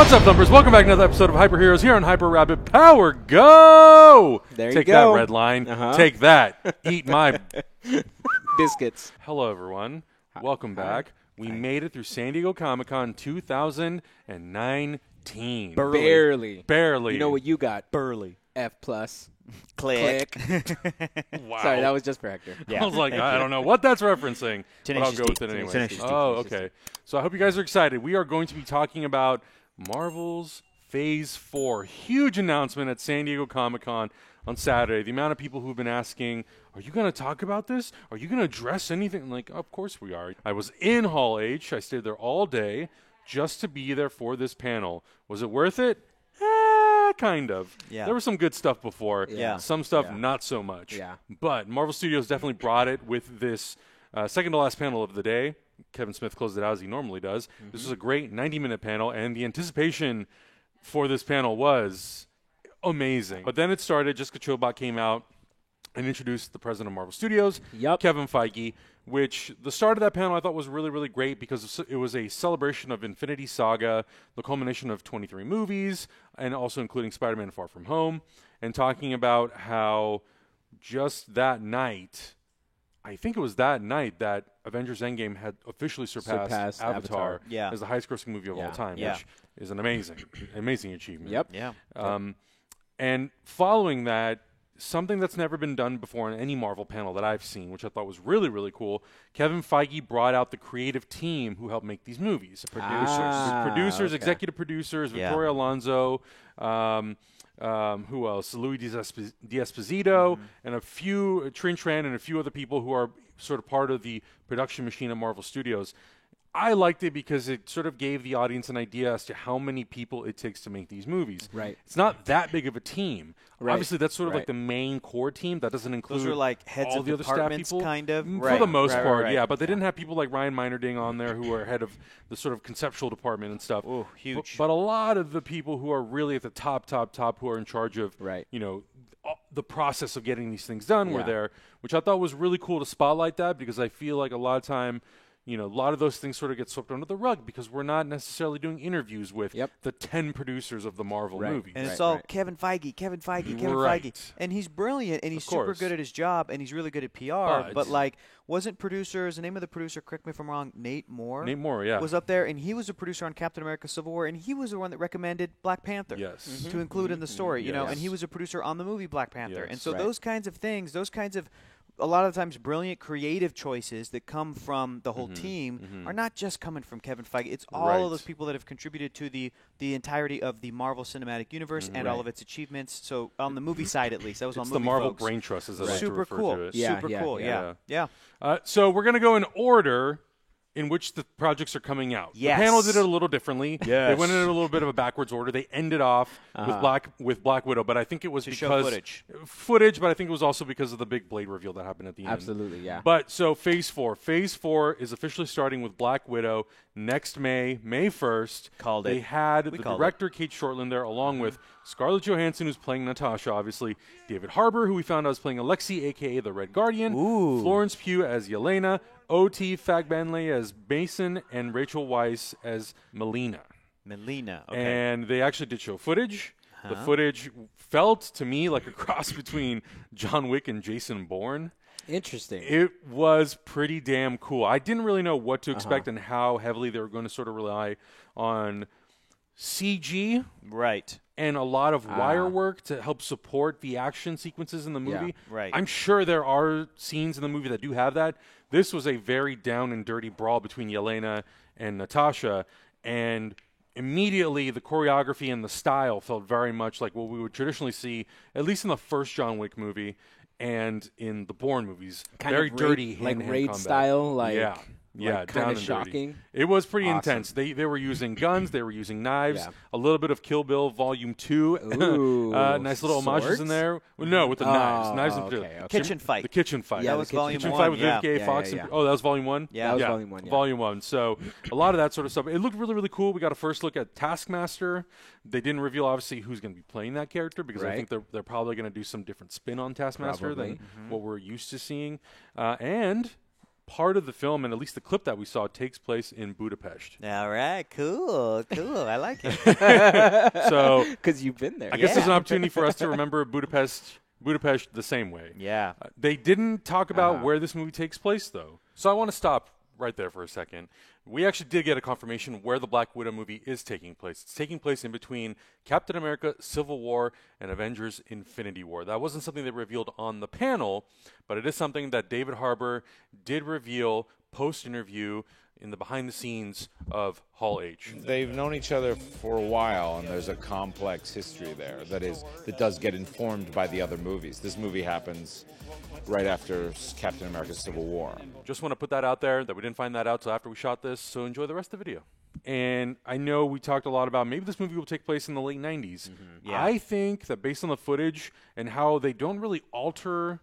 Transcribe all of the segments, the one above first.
What's up, Thumpers? Welcome back to another episode of Hyper Heroes here on Hyper Rabbit Power Go! There you Take go. that, red line. Take that. Eat my... Biscuits. Hello, everyone. Welcome back. We made it through San Diego Comic-Con 2019. Barely. Barely. You know what you got? Burley. F plus. Click. Wow. Sorry, that was just for Hector. I was like, I don't know what that's referencing, but I'll Tenacious go D. with it anyway. Tenacious D. Oh, okay. So I hope you guys are excited. We are going to be talking about Marvel's Phase 4. Huge announcement at San Diego Comic-Con on Saturday. The amount of people who've been asking, are you going to talk about this? Are you going to address anything? I'm like, of course we are. I was in Hall H. I stayed there all day just to be there for this panel. Was it worth it? Kind of. Yeah. There was some good stuff before. Yeah. Some stuff Yeah. not so much. Yeah. But Marvel Studios definitely brought it with this second to last panel of the day. Kevin Smith closed it out as he normally does. This was a great 90-minute panel, and the anticipation for this panel was amazing. But then it started. Jessica Chobot came out and introduced the president of Marvel Studios, Yup. Kevin Feige, which the start of that panel I thought was really, really great because it was a celebration of Infinity Saga, the culmination of 23 movies, and also including Spider-Man Far From Home, and talking about how just that night, I think it was that night that Avengers Endgame had officially surpassed Avatar Yeah. as the highest grossing movie of all time, Yeah. which is an amazing achievement. Yep. Yeah. And following that, something that's never been done before in any Marvel panel that I've seen, which I thought was really, really cool, Kevin Feige brought out the creative team who helped make these movies. Producers, okay. executive producers, Yeah. Victoria Alonso, who else? Louis D'Esposito, and a few, Trin Tran, and a few other people who are sort of part of the production machine at Marvel Studios. I liked it because it sort of gave the audience an idea as to how many people it takes to make these movies. Right. It's not that big of a team. Right. Obviously, that's sort of like Right. the main core team. That doesn't include Those are like heads all of the other staff departments, people. kind of. For Right. the most Right, part, right. yeah. But they didn't have people like Ryan Meinerding on there who are head of the sort of conceptual department and stuff. Ooh, huge. But a lot of the people who are really at the top, who are in charge of, Right. the process of getting these things done were Yeah. there, which I thought was really cool to spotlight that because I feel like a lot of time, a lot of those things sort of get swept under the rug because we're not necessarily doing interviews with Yep. the 10 producers of the Marvel Right. movies. And it's Right, all right. Kevin Feige, Kevin Right. Feige. And he's brilliant, and he's Of super course. good at his job, and he's really good at PR. But- But like, wasn't producers, the name of the producer, correct me if I'm wrong, Nate Moore? Nate Moore, yeah. Was up there, and he was a producer on Captain America Civil War, and he was the one that recommended Black Panther. Yes. To include in the story, Yes. and he was a producer on the movie Black Panther. Yes. And so Right. those kinds of things, a lot of times brilliant creative choices that come from the whole team are not just coming from Kevin Feige. It's all Right. of those people that have contributed to the entirety of the Marvel Cinematic Universe and all of its achievements. So on the movie side, at least, that was on It's movie the Marvel folks. Brain Trust, as I like to Super refer cool. to it. Yeah, Super yeah, cool. yeah. Yeah. So we're going to go in order in which the projects are coming out. Yes. The panel did it a little differently. They Yes. went in a little bit of a backwards order. They ended off with Black Widow, but I think it was To show because footage. but I think it was also because of the big Blade reveal that happened at the end. Absolutely, yeah. But so Phase 4 is officially starting with Black Widow next May 1st. Called it. They had We the called director Kate Shortland there, along with Scarlett Johansson, who's playing Natasha, obviously, David Harbour, who we found out is playing Alexei, a.k.a. the Red Guardian, Ooh. Florence Pugh as Yelena, O.T. Fagbanley as Mason, and Rachel Weisz as Melina. Melina. Okay. And they actually did show footage. The footage felt to me like a cross between John Wick and Jason Bourne. Interesting. It was pretty damn cool. I didn't really know what to expect and how heavily they were going to sort of rely on CG Right. and a lot of wire work to help support the action sequences in the movie. Yeah, right. I'm sure there are scenes in the movie that do have that. This was a very down and dirty brawl between Yelena and Natasha, and immediately the choreography and the style felt very much like what we would traditionally see, at least in the first John Wick movie and in the Bourne movies. Kind very of dirty like hand-to-hand raid combat. style, like Yeah, kind down of and shocking. dirty. It was pretty Awesome. intense. They were using guns, they were using knives, Yeah. a little bit of Kill Bill Volume 2. Ooh, nice little homages swords? in there. Well, no, with the knives. Knives in okay, particular. okay. Kitchen fight. The kitchen fight. Yeah, that was the kitchen volume Kitchen one. fight with yeah. Vivica A. Yeah, Fox. yeah, and- yeah. Oh, that was Volume 1? Yeah. That was Volume 1, yeah. Volume 1. So a lot of that sort of stuff. It looked really, really cool. We got a first look at Taskmaster. They didn't reveal, obviously, who's going to be playing that character because I Right. think they're probably going to do some different spin on Taskmaster Probably. than what we're used to seeing. And part of the film, and at least the clip that we saw, takes place in Budapest. All right, cool. I like it. So Because you've been there. I guess there's an opportunity for us to remember Budapest the same way. Yeah. They didn't talk about where this movie takes place, though. So I want to stop right there for a second. We actually did get a confirmation where the Black Widow movie is taking place. It's taking place in between Captain America Civil War and Avengers Infinity War. That wasn't something they revealed on the panel, but it is something that David Harbour did reveal post-interview in the behind the scenes of Hall H. They've known each other for a while, and there's a complex history there that does get informed by the other movies. This movie happens right after Captain America Civil War. Just want to put that out there, that we didn't find that out till after we shot this, so enjoy the rest of the video. And I know we talked a lot about maybe this movie will take place in the late 90s. Yeah. I think that based on the footage and how they don't really alter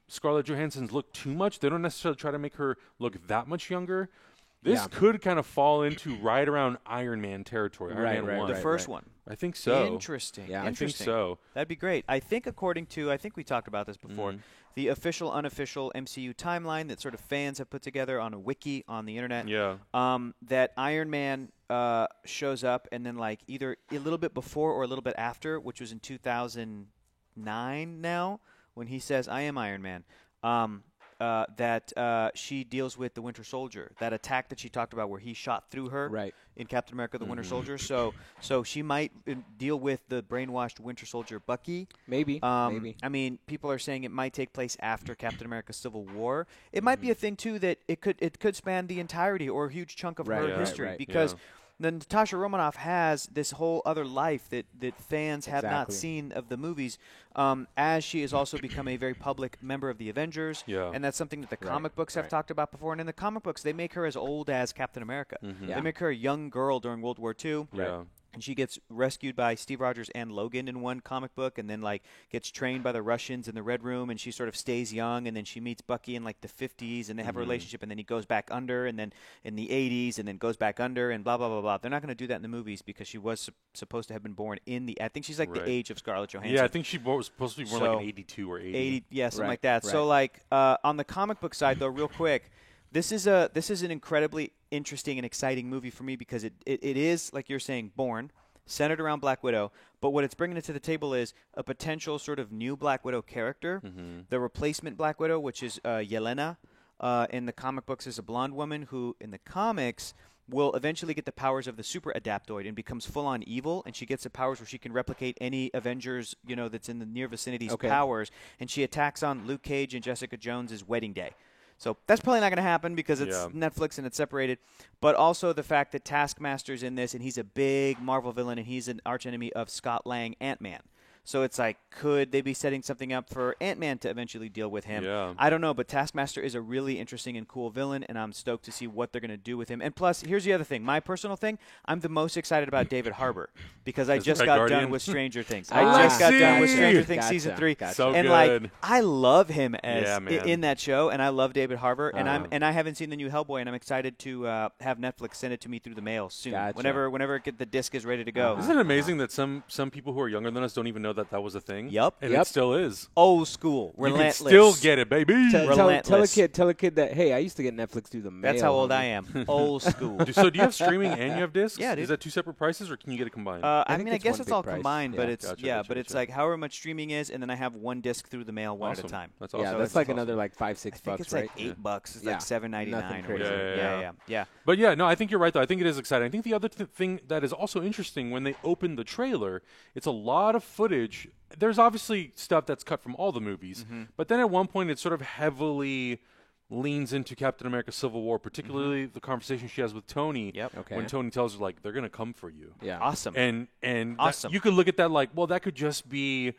Scarlett Johansson's look too much, they don't necessarily try to make her look that much younger. This could kind of fall into right around Iron Man territory. Iron Man 1. The first one. I think so. Interesting. Yeah. I think Interesting. so. That'd be great. I think according to, I think we talked about this before, the official, unofficial MCU timeline that sort of fans have put together on a wiki on the internet. Yeah. That Iron Man shows up and then like either a little bit before or a little bit after, which was in 2009 now, when he says, I am Iron Man. That she deals with the Winter Soldier, that attack that she talked about where he shot through her in Captain America the Winter Soldier. So she might deal with the brainwashed Winter Soldier Bucky. Maybe. I mean, people are saying it might take place after Captain America Civil War. It might be a thing, too, that it could span the entirety or a huge chunk of her history because then Natasha Romanoff has this whole other life that fans have not seen of the movies, as she has also become a very public member of the Avengers, and that's something that the comic books have talked about before. And in the comic books, they make her as old as Captain America. They make her a young girl during World War II. And she gets rescued by Steve Rogers and Logan in one comic book, and then like gets trained by the Russians in the Red Room, and she sort of stays young, and then she meets Bucky in like the 50s, and they have a relationship, and then he goes back under, and then in the 80s, and then goes back under, and blah blah blah blah. They're not going to do that in the movies because she was supposed to have been born in the. I think she's like the age of Scarlett Johansson. Yeah, I think she was supposed to be born like in 82 or 80. Something like that. So like on the comic book side, though, real quick. This is an incredibly interesting and exciting movie for me because it is, like you're saying, born, centered around Black Widow, but what it's bringing it to the table is a potential sort of new Black Widow character, the replacement Black Widow, which is Yelena. In the comic books is a blonde woman who, in the comics, will eventually get the powers of the super adaptoid and becomes full-on evil, and she gets the powers where she can replicate any Avengers, that's in the near vicinity's powers, and she attacks on Luke Cage and Jessica Jones' wedding day. So that's probably not going to happen because it's Netflix and it's separated. But also the fact that Taskmaster's in this, and he's a big Marvel villain, and he's an archenemy of Scott Lang, Ant-Man. So it's like, could they be setting something up for Ant-Man to eventually deal with him? Yeah. I don't know, but Taskmaster is a really interesting and cool villain, and I'm stoked to see what they're going to do with him. And plus, here's the other thing. My personal thing, I'm the most excited about David Harbour because I just got done with Stranger Things. I just got done with Stranger Things Season 3. So and good. like, I love him as in that show, and I love David Harbour, and I haven't seen the new Hellboy, and I'm excited to have Netflix send it to me through the mail soon. Whenever the disc is ready to go. Isn't it amazing that some people who are younger than us don't even know that was a thing? Yep. And it still is. Old school. Relentless. You can still get it, baby. Tell a kid that, hey, I used to get Netflix through the mail. That's how old I am. Old school. So do you have streaming and you have discs? Yeah, dude. Is that two separate prices, or can you get it combined? I guess it's all combined, but it's Gotcha. it's like however much streaming is, and then I have one disc through the mail one at a time. That's awesome. Yeah, that's like another like $5-6 I think it's right? like $8. It's like $7.99 or crazy. Yeah. But yeah, no, I think you're right though. I think it is exciting. I think the other thing that is also interesting when they opened the trailer, it's a lot of footage. There's obviously stuff that's cut from all the movies, but then at one point it sort of heavily leans into Captain America Civil War, particularly the conversation she has with Tony when Tony tells her, like, they're going to come for you. Yeah. Awesome. And awesome. You could look at that like, well, that could just be,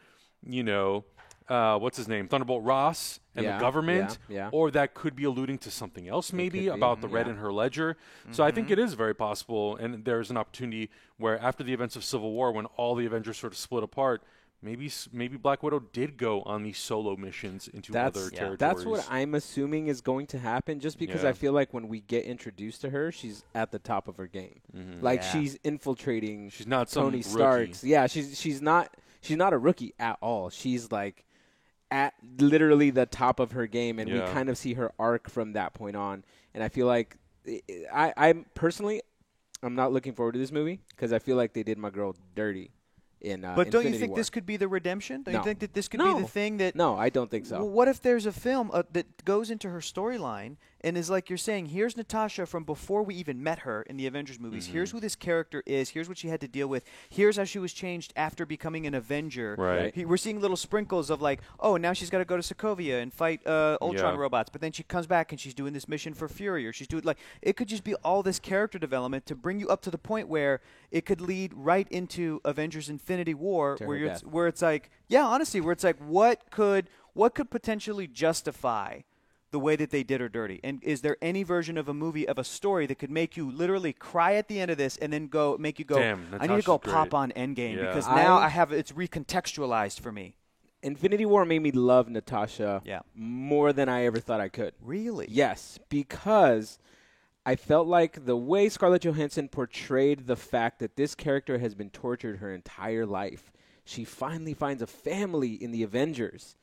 what's his name? Thunderbolt Ross and the government. Yeah. Or that could be alluding to something else maybe about the red in her ledger. So I think it is very possible, and there's an opportunity where after the events of Civil War, when all the Avengers sort of split apart, Maybe Black Widow did go on these solo missions into other territories. That's what I'm assuming is going to happen, just because I feel like when we get introduced to her, she's at the top of her game. Like she's infiltrating. She's not Tony some Stark's. rookie. Yeah, she's not a rookie at all. She's like at literally the top of her game, and we Yeah. kind of see her arc from that point on. And I feel like I'm personally, I'm not looking forward to this movie because I feel like they did my girl dirty in But don't you Infinity think War. this could be the redemption? Don't No. you think that this could No. be the thing that? No, I don't think so. Well, what if there's a film that goes into her storyline and is like you're saying, here's Natasha from before we even met her in the Avengers movies. Here's who this character is. Here's what she had to deal with. Here's how she was changed after becoming an Avenger. Right. We're seeing little sprinkles of like, oh, now she's got to go to Sokovia and fight Ultron Yeah. robots. But then she comes back and she's doing this mission for Fury, or she's doing like it could just be all this character development to bring you up to the point where it could lead right into Avengers: Infinity War, To where her you're, death. where it's like, yeah, honestly, where it's like, what could potentially justify the way that they did her dirty? And is there any version of a movie, of a story that could make you literally cry at the end of this and then make you go, Damn, I need to go Natasha's pop great. on Endgame Yeah. because now I- I have it's recontextualized for me. Infinity War made me love Natasha Yeah. more than I ever thought I could. Really? Yes, because I felt like the way Scarlett Johansson portrayed the fact that this character has been tortured her entire life. She finally finds a family in the Avengers,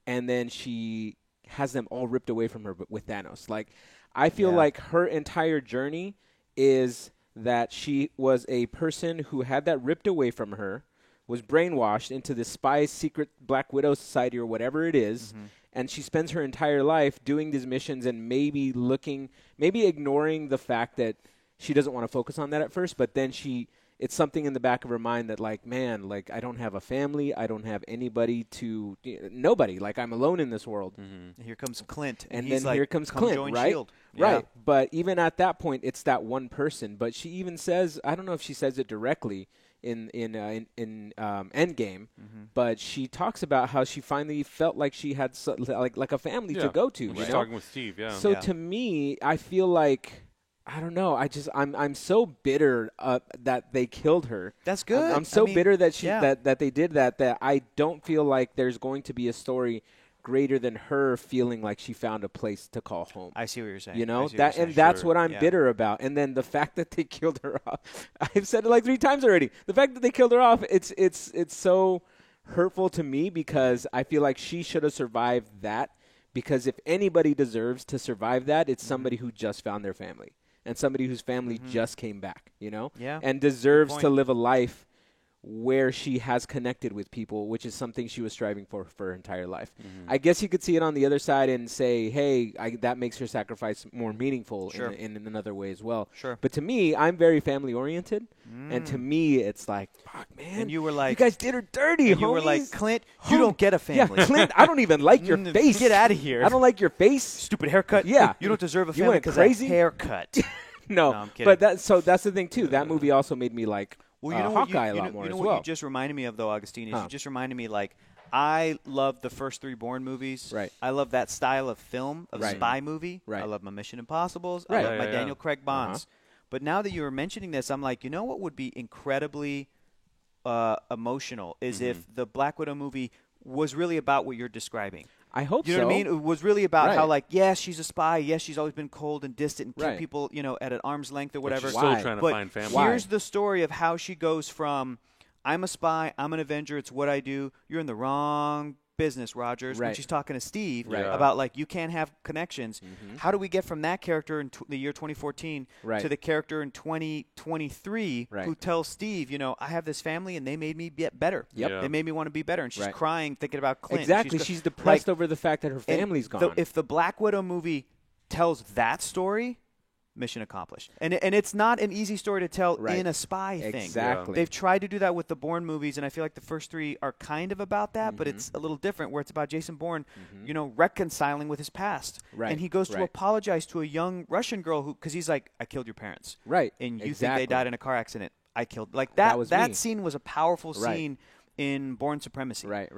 and then she has them all ripped away from her with Thanos. Like, I feel Yeah. like her entire journey is that she was a person who had that ripped away from her, was brainwashed into this spy secret Black Widow society or whatever it is, and she spends her entire life doing these missions and maybe ignoring the fact that she doesn't want to focus on that at first, but then it's something in the back of her mind that, like, man, like, I don't have a family, I don't have anybody nobody, like, I'm alone in this world. And here comes Clint, And he's then like, here comes come Clint, join right? Shield. Right. But even at that point, it's that one person. But she even says, I don't know if she says it directly in Endgame, but she talks about how she finally felt like she had like a family to go to. She's You know? talking with Steve, yeah. So to me, I feel like, I don't know. I'm so bitter that they killed her. That's good. I'm so bitter that that they did that I don't feel like there's going to be a story greater than her feeling like she found a place to call home. I see what you're saying. You I know see what you're saying. that's Sure. what I'm bitter about. And then the fact that they killed her off. I've said it like 3 times already. The fact that they killed her off, it's so hurtful to me because I feel like she should have survived that. Because if anybody deserves to survive that, it's somebody who just found their family and somebody whose family just came back. You know, Yeah. and deserves Good to point. live a life where she has connected with people, which is something she was striving for her entire life. I guess you could see it on the other side and say, hey, that makes her sacrifice more meaningful Sure. in another way as well. Sure. But to me, I'm very family-oriented, and to me, it's like, fuck, man. And you were like, you guys did her dirty, and you were like, homies. Clint, you don't get a family. Yeah, Clint, I don't even like your face. Get out of here. I don't like your face. Stupid haircut. Yeah. You don't deserve a You family went because crazy? of haircut. No, I'm kidding. but that's the thing, too. That movie also made me like Well, you know what Hawkeye you a lot know, more you know as what well. you just reminded me of, though, Augustine, is Huh. you just reminded me, like, I love the first 3 Bourne movies. Right. I love that style of film, of Right. spy movie. Right. I love my Mission Impossibles. Right. I love my Yeah. Daniel Craig Bonds. But now that you were mentioning this, I'm like, you know what would be incredibly emotional is if the Black Widow movie was really about what you're describing. I hope You know so. what I mean? It was really about how, Right. like, yes, she's a spy. Yes, she's always been cold and distant and keep Right. people, at an arm's length or whatever. she's Why? still trying to But find family. Why? here's the story of how she goes from, I'm a spy, I'm an Avenger, it's what I do. You're in the wrong business, Rogers. When Right. she's talking to Steve Right. about, like, you can't have connections. How do we get from that character in the year 2014 Right. to the character in 2023 Right. who tells Steve, I have this family and they made me get better. Yep. Yeah. They made me want to be better. And she's Right. crying, thinking about Clint. Exactly. She's She's depressed like, over the fact that her and family's gone. if the Black Widow movie tells that story, mission accomplished. And it's not an easy story to tell Right. in a spy thing. Exactly. They've tried to do that with the Bourne movies, and I feel like the first 3 are kind of about that, but it's a little different, where it's about Jason Bourne, reconciling with his past. Right. And he goes to Right. apologize to a young Russian girl because he's like, I killed your parents. Right. And you Exactly. think they died in a car accident. I killed. Like that. was That me. scene was a powerful Right. scene in Bourne Supremacy. Right.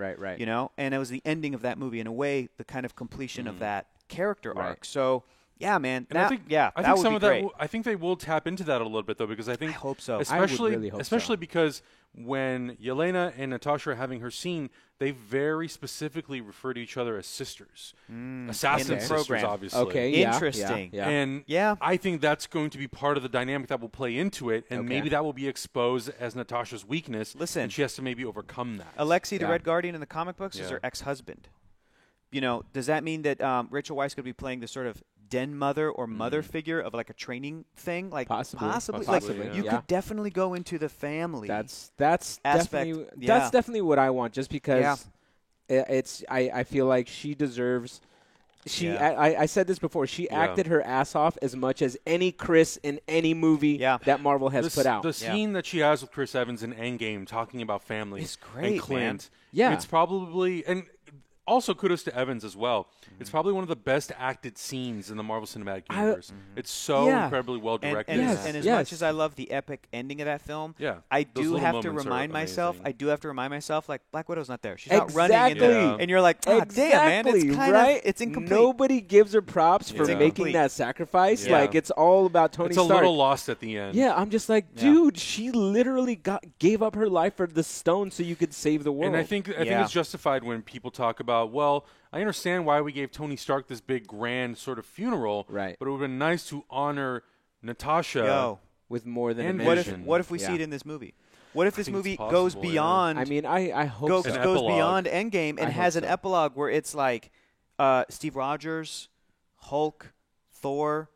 And it was the ending of that movie, in a way, the kind of completion of that character Right. arc. So, yeah, man, And I think that think would some be of great. that. I think they will tap into that a little bit though, because I think I hope so. I would Especially, really hope especially so. because when Yelena and Natasha are having her scene, they very specifically refer to each other as sisters, assassin in the sisters, program. obviously. Okay. Yeah, Interesting. Yeah. And Yeah. I think that's going to be part of the dynamic that will play into it, and Okay. maybe that will be exposed as Natasha's weakness. Listen. and she has to maybe overcome that. Alexei, the Yeah. Red Guardian in the comic books, is Yeah. her ex-husband. does that mean that Rachel Weisz could be playing the sort of den mother or mother figure of like a training thing? Like Possibly, like yeah. you could definitely go into the family. That's aspect. definitely what I want. Just because Yeah. I feel like she deserves. Yeah. I said this before. She acted her ass off as much as any Chris in any movie that Marvel has put out. The scene that she has with Chris Evans in Endgame talking about family It's great, and Clint. man. Yeah. It's probably, and also kudos to Evans as well. It's probably one of the best acted scenes in the Marvel Cinematic Universe. It's so incredibly well directed. And as much as I love the epic ending of that film, I those do little have to moments are remind myself. amazing. I do have to remind myself, like Black Widow's not there. She's not running, Exactly. and you're like, oh, damn, man, it's kind of it's incomplete. Nobody gives her props for It's making incomplete. that sacrifice. Yeah. Like it's all about Tony It's a Stark. little lost at the end. Yeah, I'm just like, dude, she literally gave up her life for the stone so you could save the world. And I think it's justified when people talk about, well, I understand why we gave Tony Stark this big grand sort of funeral, Right. but it would have been nice to honor Natasha. with more than a And mention. What if we see Yeah. it in this movie? What if this think it's movie possible, goes yeah. beyond? I mean, I hope goes so. An goes epilogue. beyond Endgame and I has hope an so. epilogue where it's like Steve Rogers, Hulk, Thor,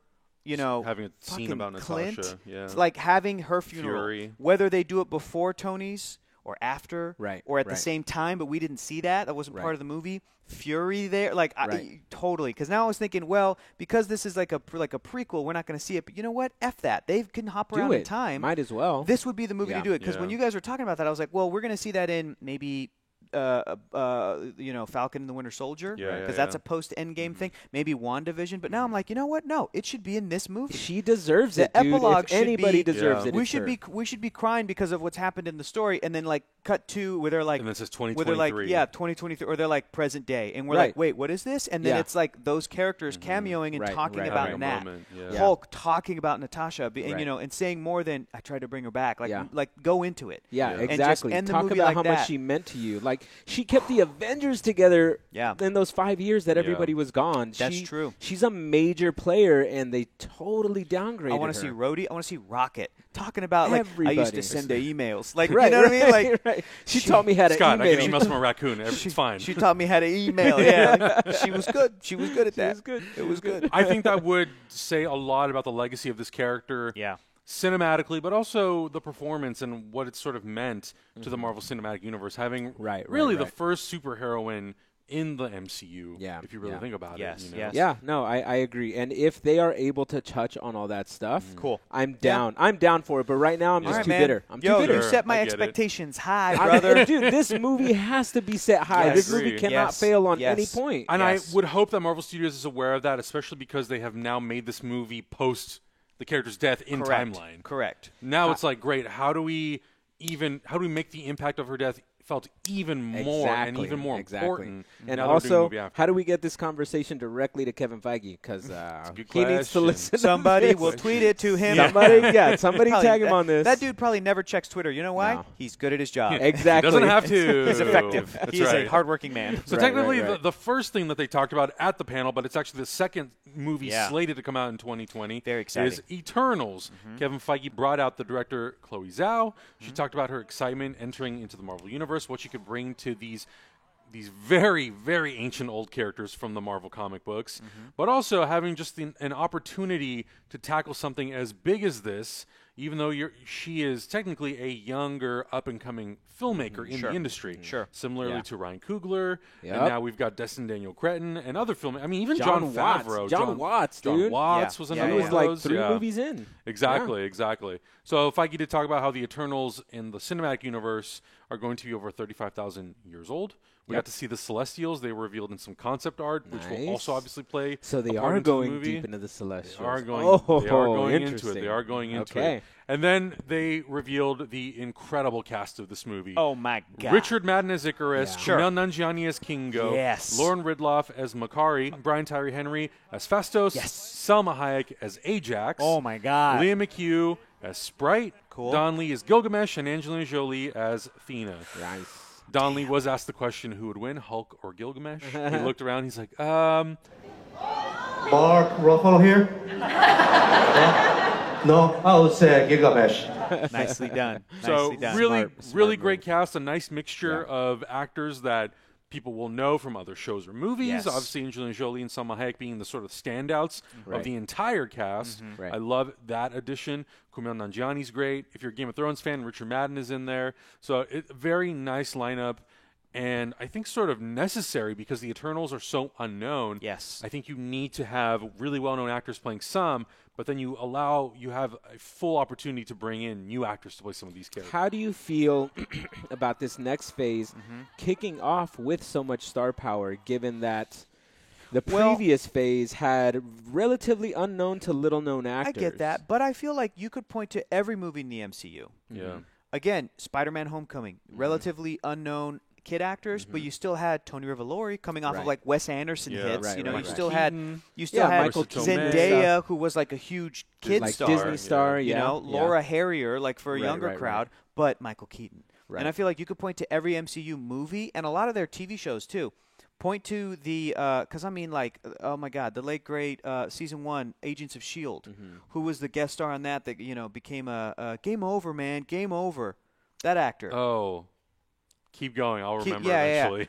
Having a scene fucking about Clint. Natasha. Yeah. It's like having her funeral. Fury. Whether they do it before Tony's or after, Right, or at the right. same time, but we didn't see that. That wasn't Right. part of the movie. Fury there, like Right. totally. Because now I was thinking, well, because this is like a prequel, we're not going to see it. But you know what? F that. They can hop Do around it. in time. Might as well. This would be the movie Yeah. to do it. Because when Yeah. you guys were talking about that, I was like, well, we're going to see that in maybe. Falcon and the Winter Soldier, Yeah, because yeah, that's a post-Endgame thing. Maybe WandaVision, but now I'm like, you know what? No, it should be in this movie. She deserves The it, dude. epilogue If should anybody be- deserves Yeah. it, we it's should her. be crying because of what's happened in the story, and then like cut to where they're like, And this is where they're like, 2023. 2023, or they're like present day, and we're Right. like, wait, what is this? And then Yeah. it's like those characters cameoing and Right, talking right, about Having a Nat, moment, yeah. Hulk talking about Natasha, and Right. and saying more than I tried to bring her back, like Yeah. like go into it. Yeah, Yeah. And just exactly. end the Talk movie about like how that. much she meant to you. Like she kept the Avengers together Yeah. in those 5 years that everybody was gone. That's true. She's a major player, and they totally downgraded I want to her. see Rhodey. I want to see Rocket talking about like I Everybody. used to send her emails, like Right, you know what I mean? Like right. She taught me how to Scott, I email. get emails from a raccoon. It's fine. She taught me how to email. Yeah, she was good. She was good at that. was good. It was good. I think that would say a lot about the legacy of this character. Yeah. Cinematically, but also the performance and what it sort of meant to the Marvel Cinematic Universe, having Right, really the right. first superheroine in the MCU. Yeah, if you really yeah. think about Yes, it. You know? yes. Yeah, no, I agree. And if they are able to touch on all that stuff, Cool. I'm down. I'm down for it. But right now, I'm All just right, too man. bitter. I'm Yo, too bitter. you set my I get it. expectations high, I'm- brother. dude, this movie has to be set high. Yes. This movie Agree. cannot Yes. fail on Yes. any point. And Yes. I would hope that Marvel Studios is aware of that, especially because they have now made this movie post the character's death in Correct. timeline. Correct. Now it's like, great, how do we make the impact of her death felt even more and even more important? And now they're doing a also, movie after. how do we get this conversation directly to Kevin Feige? Because good he needs to question. listen. to Somebody this. will tweet it to him. Somebody Probably- tag him on this. That dude probably never checks Twitter. You know why? No. He's good at his job. Exactly. Doesn't have to. He's effective. That's He is right. a hardworking man. So Right, technically, right, right. The first thing that they talked about at the panel, but it's actually the second movie Yeah. slated to come out in 2020, Very exciting. is Eternals. Kevin Feige brought out the director Chloe Zhao. She talked about her excitement entering into the Marvel Universe, what she could bring to these very, very ancient old characters from the Marvel comic books, but also having just an opportunity to tackle something as big as this, even though she is technically a younger, up-and-coming filmmaker in the industry. Sure. Similarly Yeah. to Ryan Coogler, Yep. and now we've got Destin Daniel Cretton and other film. I mean, even John John Watts. Favreau. John Watts, John dude. Watts Yeah. was Yeah, another He one was of like those. 3 yeah. movies in. Exactly. So Feige did talk about how the Eternals in the cinematic universe are going to be over 35,000 years old. We got to see the Celestials. They were revealed in some concept art, which will Nice. also obviously play So they a part are into the going movie. deep into the Celestials. They are going, Oh, they are going into it. interesting. They are going into Okay. it. And then they revealed the incredible cast of this movie. Oh my God. Richard Madden as Icarus, Yeah. Sure. Kumail Nanjiani as Kingo, Yes. Lauren Ridloff as Makari, Brian Tyree Henry as Festos, Yes. Selma Hayek as Ajax, Oh my God. Liam McHugh as Sprite, Cool. Don Lee as Gilgamesh, and Angelina Jolie as Athena. Nice. Don Lee was asked the question who would win, Hulk or Gilgamesh. He looked around. He's like, Mark Ruffalo here? No, I would say Gilgamesh. Nicely done. So Nicely done. really, Smart really move. great cast. A nice mixture Yeah. of actors that people will know from other shows or movies. Yes. Obviously, Angelina Jolie and Salma Hayek being the sort of standouts of the entire cast. Right. I love that addition. Kumail Nanjiani's great. If you're a Game of Thrones fan, Richard Madden is in there. So very nice lineup. And I think sort of necessary because the Eternals are so unknown. Yes. I think you need to have really well-known actors playing some, but then you have a full opportunity to bring in new actors to play some of these characters. How do you feel about this next phase kicking off with so much star power, given that the previous phase had relatively unknown to little-known actors? I get that, but I feel like you could point to every movie in the MCU. Yeah. Again, Spider-Man: Homecoming, relatively unknown kid actors, but you still had Tony Revolori coming off of like Wes Anderson hits. Right, you know, right, you right. still Keaton. had Michael Keaton Zendaya, who was like a huge kid like star, Disney star, you know, Laura Harrier, like for a Right, younger right, crowd, but Michael Keaton. Right. And I feel like you could point to every MCU movie and a lot of their TV shows too. Point to the, because I mean, like, oh my God, the late great season 1 Agents of S.H.I.E.L.D., who was the guest star on that, you know, became a game over, man, game over. That actor. Oh. Keep going. I'll remember Yeah. eventually.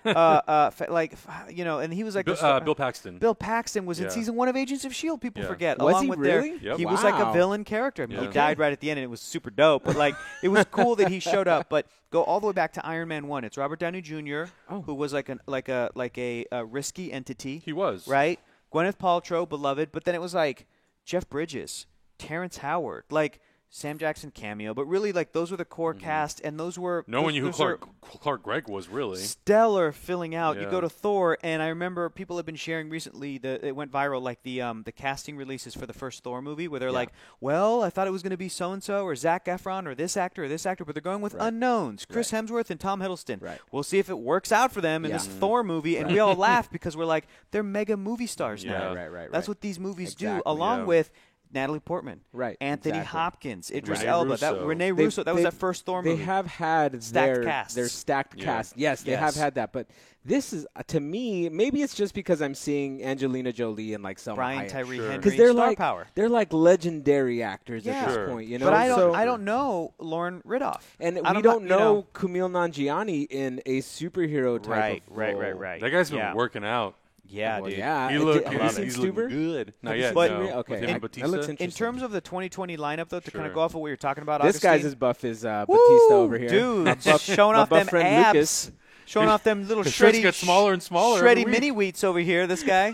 You know, and he was like Bill Paxton. Bill Paxton was in Yeah. season 1 of Agents of S.H.I.E.L.D. People Yeah. forget. Was along he with really? Yep. He was like a Wow. villain character. I mean, Yeah. he died right at the end, and it was super dope. But like, it was cool that he showed up. But go all the way back to Iron Man 1. It's Robert Downey Jr., who was like a risky entity. He was. Right. Gwyneth Paltrow, beloved. But then it was like Jeff Bridges, Terrence Howard, like Sam Jackson cameo. But really, like, those were the core cast, and those were No one knew who those are Clark Gregg was, really. stellar filling out. You Yeah. go to Thor, and I remember people have been sharing recently that it went viral, like the casting releases for the first Thor movie, where they're like, "Well, I thought it was going to be so and so, or Zac Efron, or this actor, but they're going with unknowns: Chris Hemsworth and Tom Hiddleston." Right. We'll see if it works out for them in this Thor movie, and we all laugh because we're like, they're mega movie stars now. Yeah. That's what these movies do, Exactly. along Yeah. with Natalie Portman, Right, Anthony exactly. Hopkins, Idris Rene Elba, Russo. Rene They- Russo. That was that first Thor movie. They have had Stacked their casts. stacked cast. Yes, they have Yes. had that. But this is, to me, maybe it's just because I'm seeing Angelina Jolie and like Salma Brian Hayek. Tyree Sure. Henry, Because they're star like power. they're like legendary actors at Sure. this point, you know. But I So- don't know Lauren Riddoff, and I we don't you know Kumail Nanjiani in a superhero type Right, of right, role. right, right. That guy's been Yeah. working out. Yeah, Well, dude. yeah. He Have looked you seen he's looking Stuber? good. Not Have you yet, seen But- no. Okay. With him and That Batista. looks In interesting. terms of the 2020 lineup, though, to kind Sure. of go off of what you're talking about, This guy's Augustine, as buff as Woo! Batista over here. Dude, My buff- showing my off buff them friend abs, Lucas. showing off them little His shirts shreddy, get smaller and smaller every shreddy week. mini wheats over here. This guy,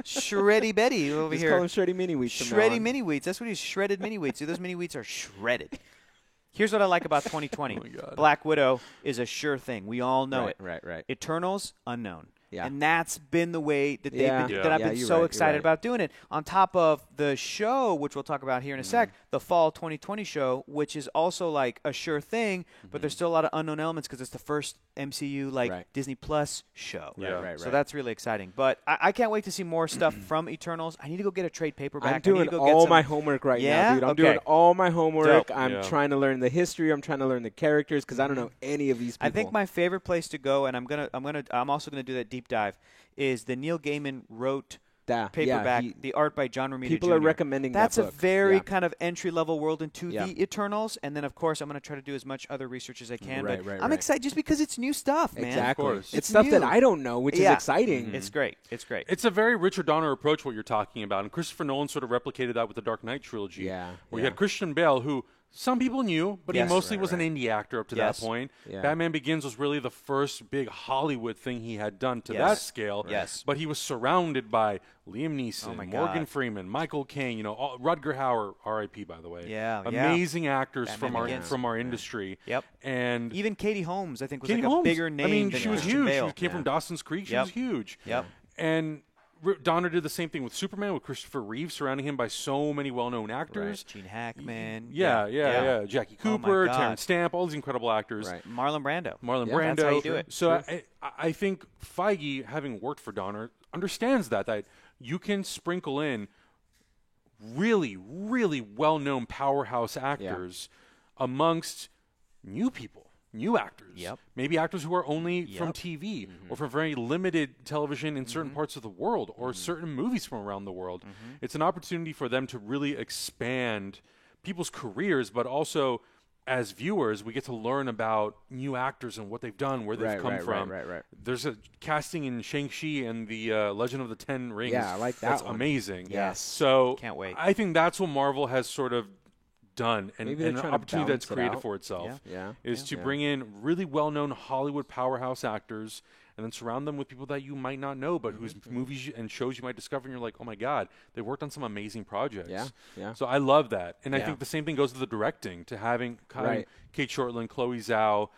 shreddy Betty over Just here, call him Shreddy Mini Wheats from now shreddy on. mini wheats. That's what he's shredded mini wheats. Dude, those mini wheats are shredded. Here's what I like about 2020. Oh my God. Black Widow is a sure thing. We all know it. Right. Eternals, unknown. Yeah. And that's been the way that they've Yeah. been, Yeah. that I've Yeah, been you're so right, you're excited right. about doing it. On top of the show, which we'll talk about here in a sec, the fall 2020 show, which is also like a sure thing, but there's still a lot of unknown elements because it's the first MCU like Right. Disney Plus show. Yeah. Right. So that's really exciting. But I can't wait to see more stuff from Eternals. I need to go get a trade paperback. I'm I need doing to go get all some- my homework right Yeah? now, dude. I'm Okay. doing all my homework. Dope. I'm Yeah. trying to learn the history. I'm trying to learn the characters because I don't know any of these people. I think my favorite place to go, and I'm also gonna do that deep dive, is the Neil Gaiman wrote paperback, the art by John Romita people Jr. are recommending That's that a book. very Yeah. kind of entry-level world into Yeah. the Eternals, and then, of course, I'm going to try to do as much other research as I can. Right, but right, I'm right. excited just because it's new stuff, man. Exactly. Of course. It's It's stuff that new. I don't know, which Yeah. is exciting. It's great. It's great. It's a very Richard Donner approach, what you're talking about. And Christopher Nolan sort of replicated that with the Dark Knight trilogy. Yeah, Where yeah. you had Christian Bale, who some people knew, but Yes. he mostly Right, was an right. indie actor up to Yes. that point. Yeah. Batman Begins was really the first big Hollywood thing he had done to Yes. that scale. Yes. But he was surrounded by Liam Neeson, Oh my Morgan God. Freeman, Michael Caine, Rutger Hauer, R.I.P. by the way. Yeah, Amazing actors Batman Begins. from our industry. Yep. And Even Katie Holmes, I think, was Katie like Holmes, a bigger name I mean, than she was Christian huge. Bale. She came from Dawson's Creek. She Yep. was huge. Yep. And Donner did the same thing with Superman, with Christopher Reeve surrounding him by so many well-known actors. Gene Hackman. Yeah. Jackie Oh my Cooper, God. Terrence Stamp, all these incredible actors. Right. Marlon Brando. Marlon Yeah, Brando. that's how you do it. So I think Feige, having worked for Donner, understands that you can sprinkle in really, really well-known powerhouse actors amongst new people. New actors, Yep. maybe actors who are only from TV Mm-hmm. or from very limited television in certain parts of the world or certain movies from around the world. It's an opportunity for them to really expand people's careers, but also as viewers, we get to learn about new actors and what they've done, where they've come from. Right. There's a casting in Shang-Chi and the Legend of the Ten Rings. Yeah, I like that That's one. amazing. Yes. So Can't wait. I think that's what Marvel has sort of done, and Maybe they're an trying to opportunity that's balance it created out. for itself Yeah. is to Yeah. bring in really well-known Hollywood powerhouse actors and then surround them with people that you might not know, but whose movies and shows you might discover, and you're like, oh my God, they worked on some amazing projects. Yeah. So I love that. And I Yeah. think the same thing goes to the directing, to having Right. Kate Shortland, Chloe Zhao,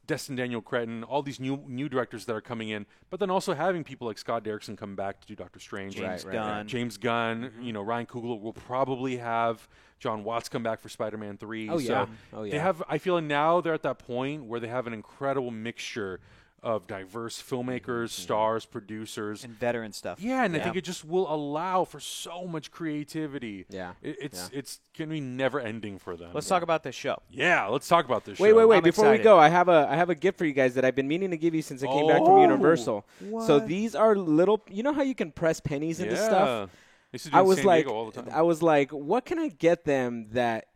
Destin Daniel Cretton, all these new directors that are coming in, but then also having people like Scott Derrickson come back to do Doctor Strange. James Right, Gunn. James Gunn, Ryan Coogler will probably have John Watts come back for Spider-Man 3. Oh, yeah. So they have, I feel now they're at that point where they have an incredible mixture of diverse filmmakers, stars, producers. And veteran stuff. Yeah, and I think it just will allow for so much creativity. Yeah. It's going to be never ending for them. Let's talk about this show. Yeah, let's talk about this Wait. show. I'm Before we excited. go, I have a gift for you guys that I've been meaning to give you since I came back from Oh, Universal. So these are little. You know how you can press pennies into stuff? I used to do I in was San like, Diego all the time. I was like, what can I get them that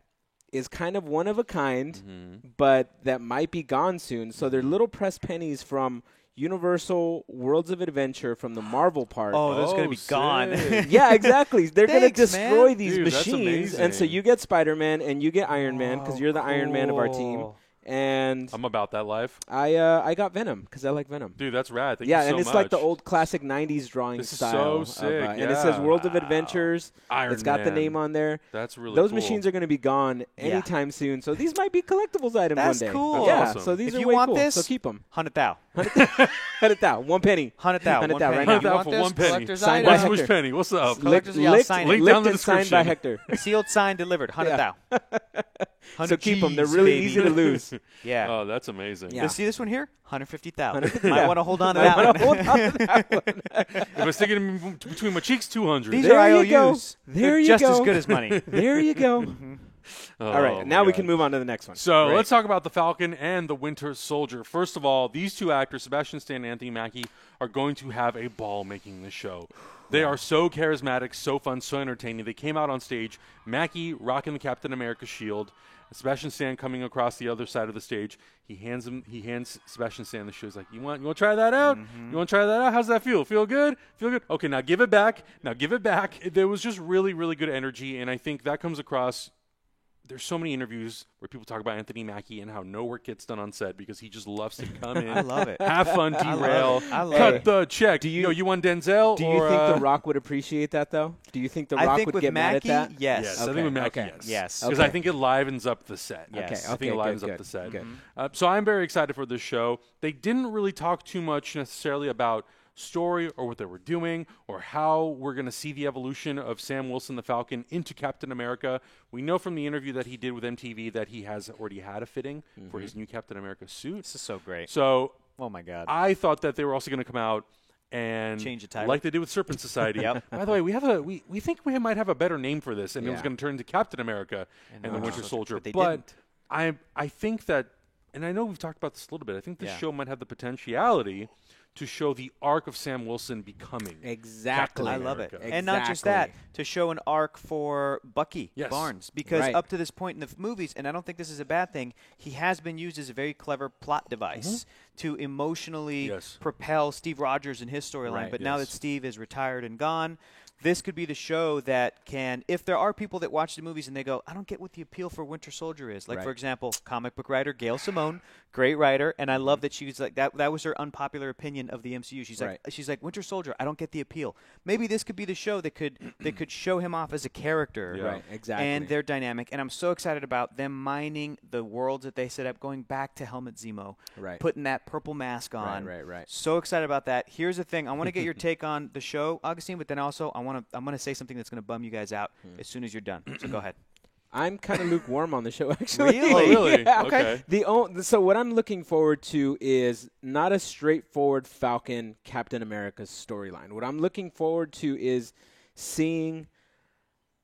is kind of one of a kind, Mm-hmm. but that might be gone soon? So they're little press pennies from Universal Worlds of Adventure from the Marvel part. Oh, those are going to be gone. sick. Yeah, exactly. They're going to Thanks, destroy man. these Dude, that's machines, and so amazing. you get Spider-Man and you get Iron Man because you're the Iron Man of our team. cool. And I'm about that life. I got Venom because I like Venom. Dude, that's rad. Thank Yeah, you so and it's much. like the old classic '90s drawing This is style. so sick, and it says yeah. World of Adventures. Iron It's got the Man. name on there. That's really Those cool. machines are going to be gone anytime soon, so these might be collectibles items That's one day. cool. That's Yeah, awesome. so these If are you way want cool. this, so keep them. 100,000. 100,000, 1 penny. 100,000. 100,000 right One now. penny. You want for this? 1 penny. Collector's Signed item? by What's Hector. Wish Penny? What's up? Collector's, yeah, I'll sign Link it. down in the and signed description. by Hector. Sealed, signed, delivered. 100,000. So keep them. They're really easy to lose. Yeah. Oh, that's amazing. Yeah. Let's see this one here? 150,000. 150,000. Might want to hold on to that one. Hold on to that one. If I stick it in between my cheeks, 200. These There are you go. IOUs. There They're you just as go. good as money. There you go. Oh, All right, my now we God. can move on to the next one. So Great. let's talk about the Falcon and the Winter Soldier. First of all, these two actors, Sebastian Stan and Anthony Mackie, are going to have a ball making this show. They are so charismatic, so fun, so entertaining. They came out on stage, Mackie rocking the Captain America shield, Sebastian Stan coming across the other side of the stage. He hands Sebastian Stan the shield. He's like, "You want to try that out? You want to try that out? How's that feel? Feel good? Feel good? Okay, now give it back. Now give it back." There was just really, really good energy, and I think that comes across. There's so many interviews where people talk about Anthony Mackie and how no work gets done on set because he just loves to come in. I love it. Have fun, derail, I love cut it. the check. Do you- Yo, you want Denzel? Do you or, think The Rock would appreciate that, though? Do you think The Rock I think would with get Mackie, mad at that? yes. Yes, I Okay, think with Mackie, okay. Yes. Because Okay. I think it livens up the set. Yes. I think it Okay, livens good, up the set. good. So I'm very excited for this show. They didn't really talk too much necessarily about story or what they were doing or how we're going to see the evolution of Sam Wilson the Falcon into Captain America. We know from the interview that he did with MTV that he has already had a fitting for his new Captain America suit. This is so great. So Oh, my God. I thought that they were also going to come out and Change the title. like they did with Serpent Society. Yep. By the way, we think we might have a better name for this, and it was Yeah. going to turn into Captain America and the Winter Soldier. but they But didn't. I think that, and I know we've talked about this a little bit. I think this Yeah. show might have the potentiality to show the arc of Sam Wilson becoming Exactly. I love it. America. And not just that, Exactly. to show an arc for Bucky Yes. Barnes. Because Right. up to this point in the movies, and I don't think this is a bad thing, he has been used as a very clever plot device to emotionally Yes. propel Steve Rogers in his storyline. Right. But now Yes. that Steve is retired and gone, this could be the show that can, if there are people that watch the movies and they go, I don't get what the appeal for Winter Soldier is. Like, Right. for example, comic book writer Gail Simone, great writer, and I love that she was like, that was her unpopular opinion of the MCU. She's like, Winter Soldier, I don't get the appeal. Maybe this could be the show that could show him off as a character. Yeah. Right, exactly. And their dynamic. And I'm so excited about them mining the worlds that they set up, going back to Helmut Zemo, Right. putting that purple mask on. right. So excited about that. Here's the thing. I want to get your take on the show, Augustine, but then also I'm going to say something that's going to bum you guys out as soon as you're done. So go ahead. I'm kind of lukewarm on the show, actually. Really? Oh, really? Yeah. Okay. So what I'm looking forward to is not a straightforward Falcon Captain America storyline. What I'm looking forward to is seeing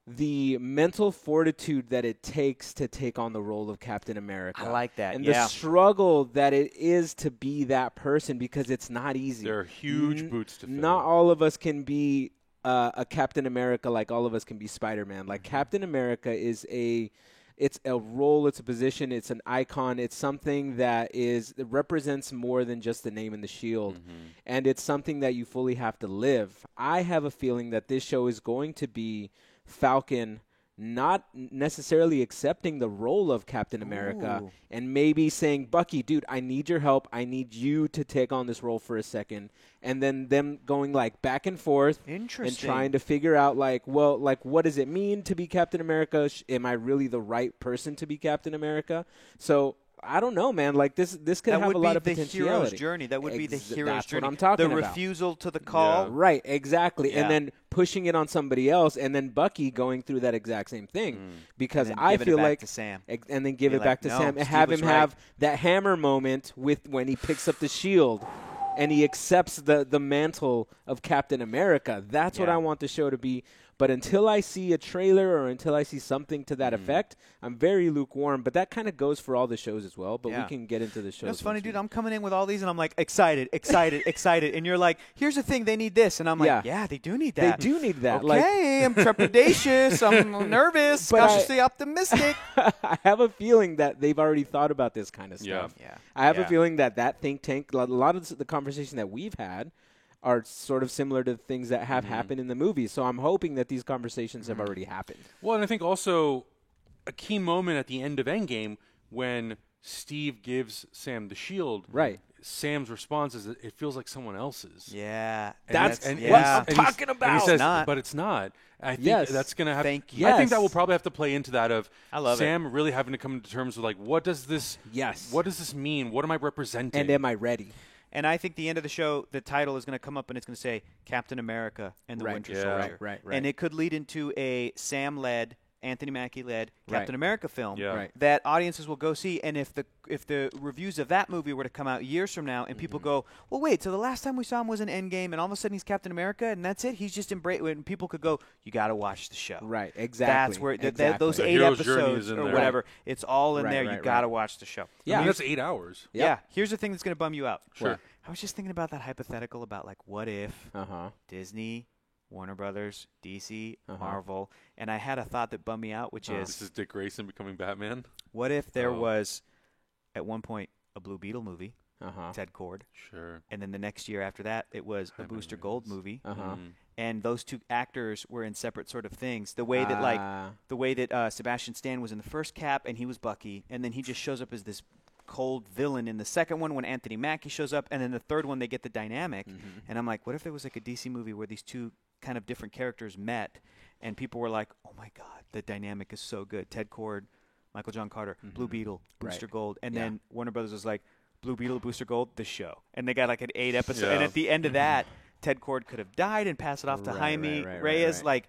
the mental fortitude that it takes to take on the role of Captain America. I like that, And yeah. the struggle that it is to be that person, because it's not easy. There are huge boots to fill. Not all of us can be a Captain America like all of us can be Spider-Man. Like Mm-hmm. Captain America is a it's a role, it's a position, it's an icon, it's something that represents more than just the name and the shield, and it's something that you fully have to live. I have a feeling that this show is going to be Falcon not necessarily accepting the role of Captain America and maybe saying, Bucky, dude, I need your help. I need you to take on this role for a second. And then them going like back and forth and trying to figure out like, well, like what does it mean to be Captain America? Am I really the right person to be Captain America? So I don't know, man. Like this could have a lot of potentiality. That would be the hero's journey. That would be the hero's that's journey. What I'm talking the about. refusal to the call. Right, exactly. Yeah. And then pushing it on somebody else, and then Bucky going through that exact same thing. Because I feel like to Sam. And then give it back to no, Sam and Steve have was him right. have that hammer moment with when he picks up the shield and he accepts the mantle of Captain America. That's what I want the show to be. But until I see a trailer or until I see something to that effect, I'm very lukewarm. But that kind of goes for all the shows as well. But we can get into the shows. That's funny, dude. I'm coming in with all these, and I'm like excited. And you're like, here's the thing, they need this. And I'm like, yeah they do need that. They do need that. Okay, I'm trepidatious. I'm nervous. But Cautiously optimistic. I have a feeling that they've already thought about this kind of stuff. Yeah. I have a feeling that think tank, a lot of the conversation that we've had are sort of similar to things that have happened in the movie. So I'm hoping that these conversations have already happened. Well, and I think also a key moment at the end of Endgame when Steve gives Sam the shield. Right. Sam's response is, it feels like someone else's. Yeah. That's And what I'm he's- talking and about. he says, not. but it's not. I think Yes. that's going to have. Thank you. I think Yes. that will probably have to play into that of I love Sam really having to come to terms with like, what does this? Yes. What does this mean? What am I representing? And am I ready? And I think the end of the show, the title is going to come up and it's going to say Captain America and the Right. Winter Yeah. Soldier. Right. And it could lead into a Sam-led, Anthony Mackie-led Captain Right. America film Yeah. Right. that audiences will go see. And if the reviews of that movie were to come out years from now and people go, well, wait, so the last time we saw him was in Endgame and all of a sudden he's Captain America and that's it? He's just embraced. And people could go, you got to watch the show. Right. Exactly. That's where exactly. those The 8 hero's journey episodes is in or there. whatever, it's all in Right, there. right, You got to right. watch the show. Yeah. I mean, that's 8 hours. Yep. Yeah. Here's the thing that's going to bum you out. Sure. I was just thinking about that hypothetical about like what if Uh-huh. Disney, Warner Brothers, DC, Marvel, and I had a thought that bummed me out, which This is is Dick Grayson becoming Batman. what if there was at one point a Blue Beetle movie, Uh-huh. Ted Cord, Sure. and then the next year after that it was a Booster Gold movie, Uh-huh. and those two actors were in separate sort of things. The way that Sebastian Stan was in the first Cap and he was Bucky, and then he just shows up as this cold villain in the second one when Anthony Mackie shows up, and then the third one they get the dynamic. And I'm like, what if there was like a DC movie where these two kind of different characters met and people were like, oh my god, the dynamic is so good. Ted Cord, Michael John Carter, Blue Beetle, Booster Gold, and then Warner Brothers was like, Blue Beetle, Booster Gold, the show. And they got like an 8 episode, and Yeah. at the end of that Ted Cord could have died and passed it off to Right, Jaime right, Reyes. right. Like,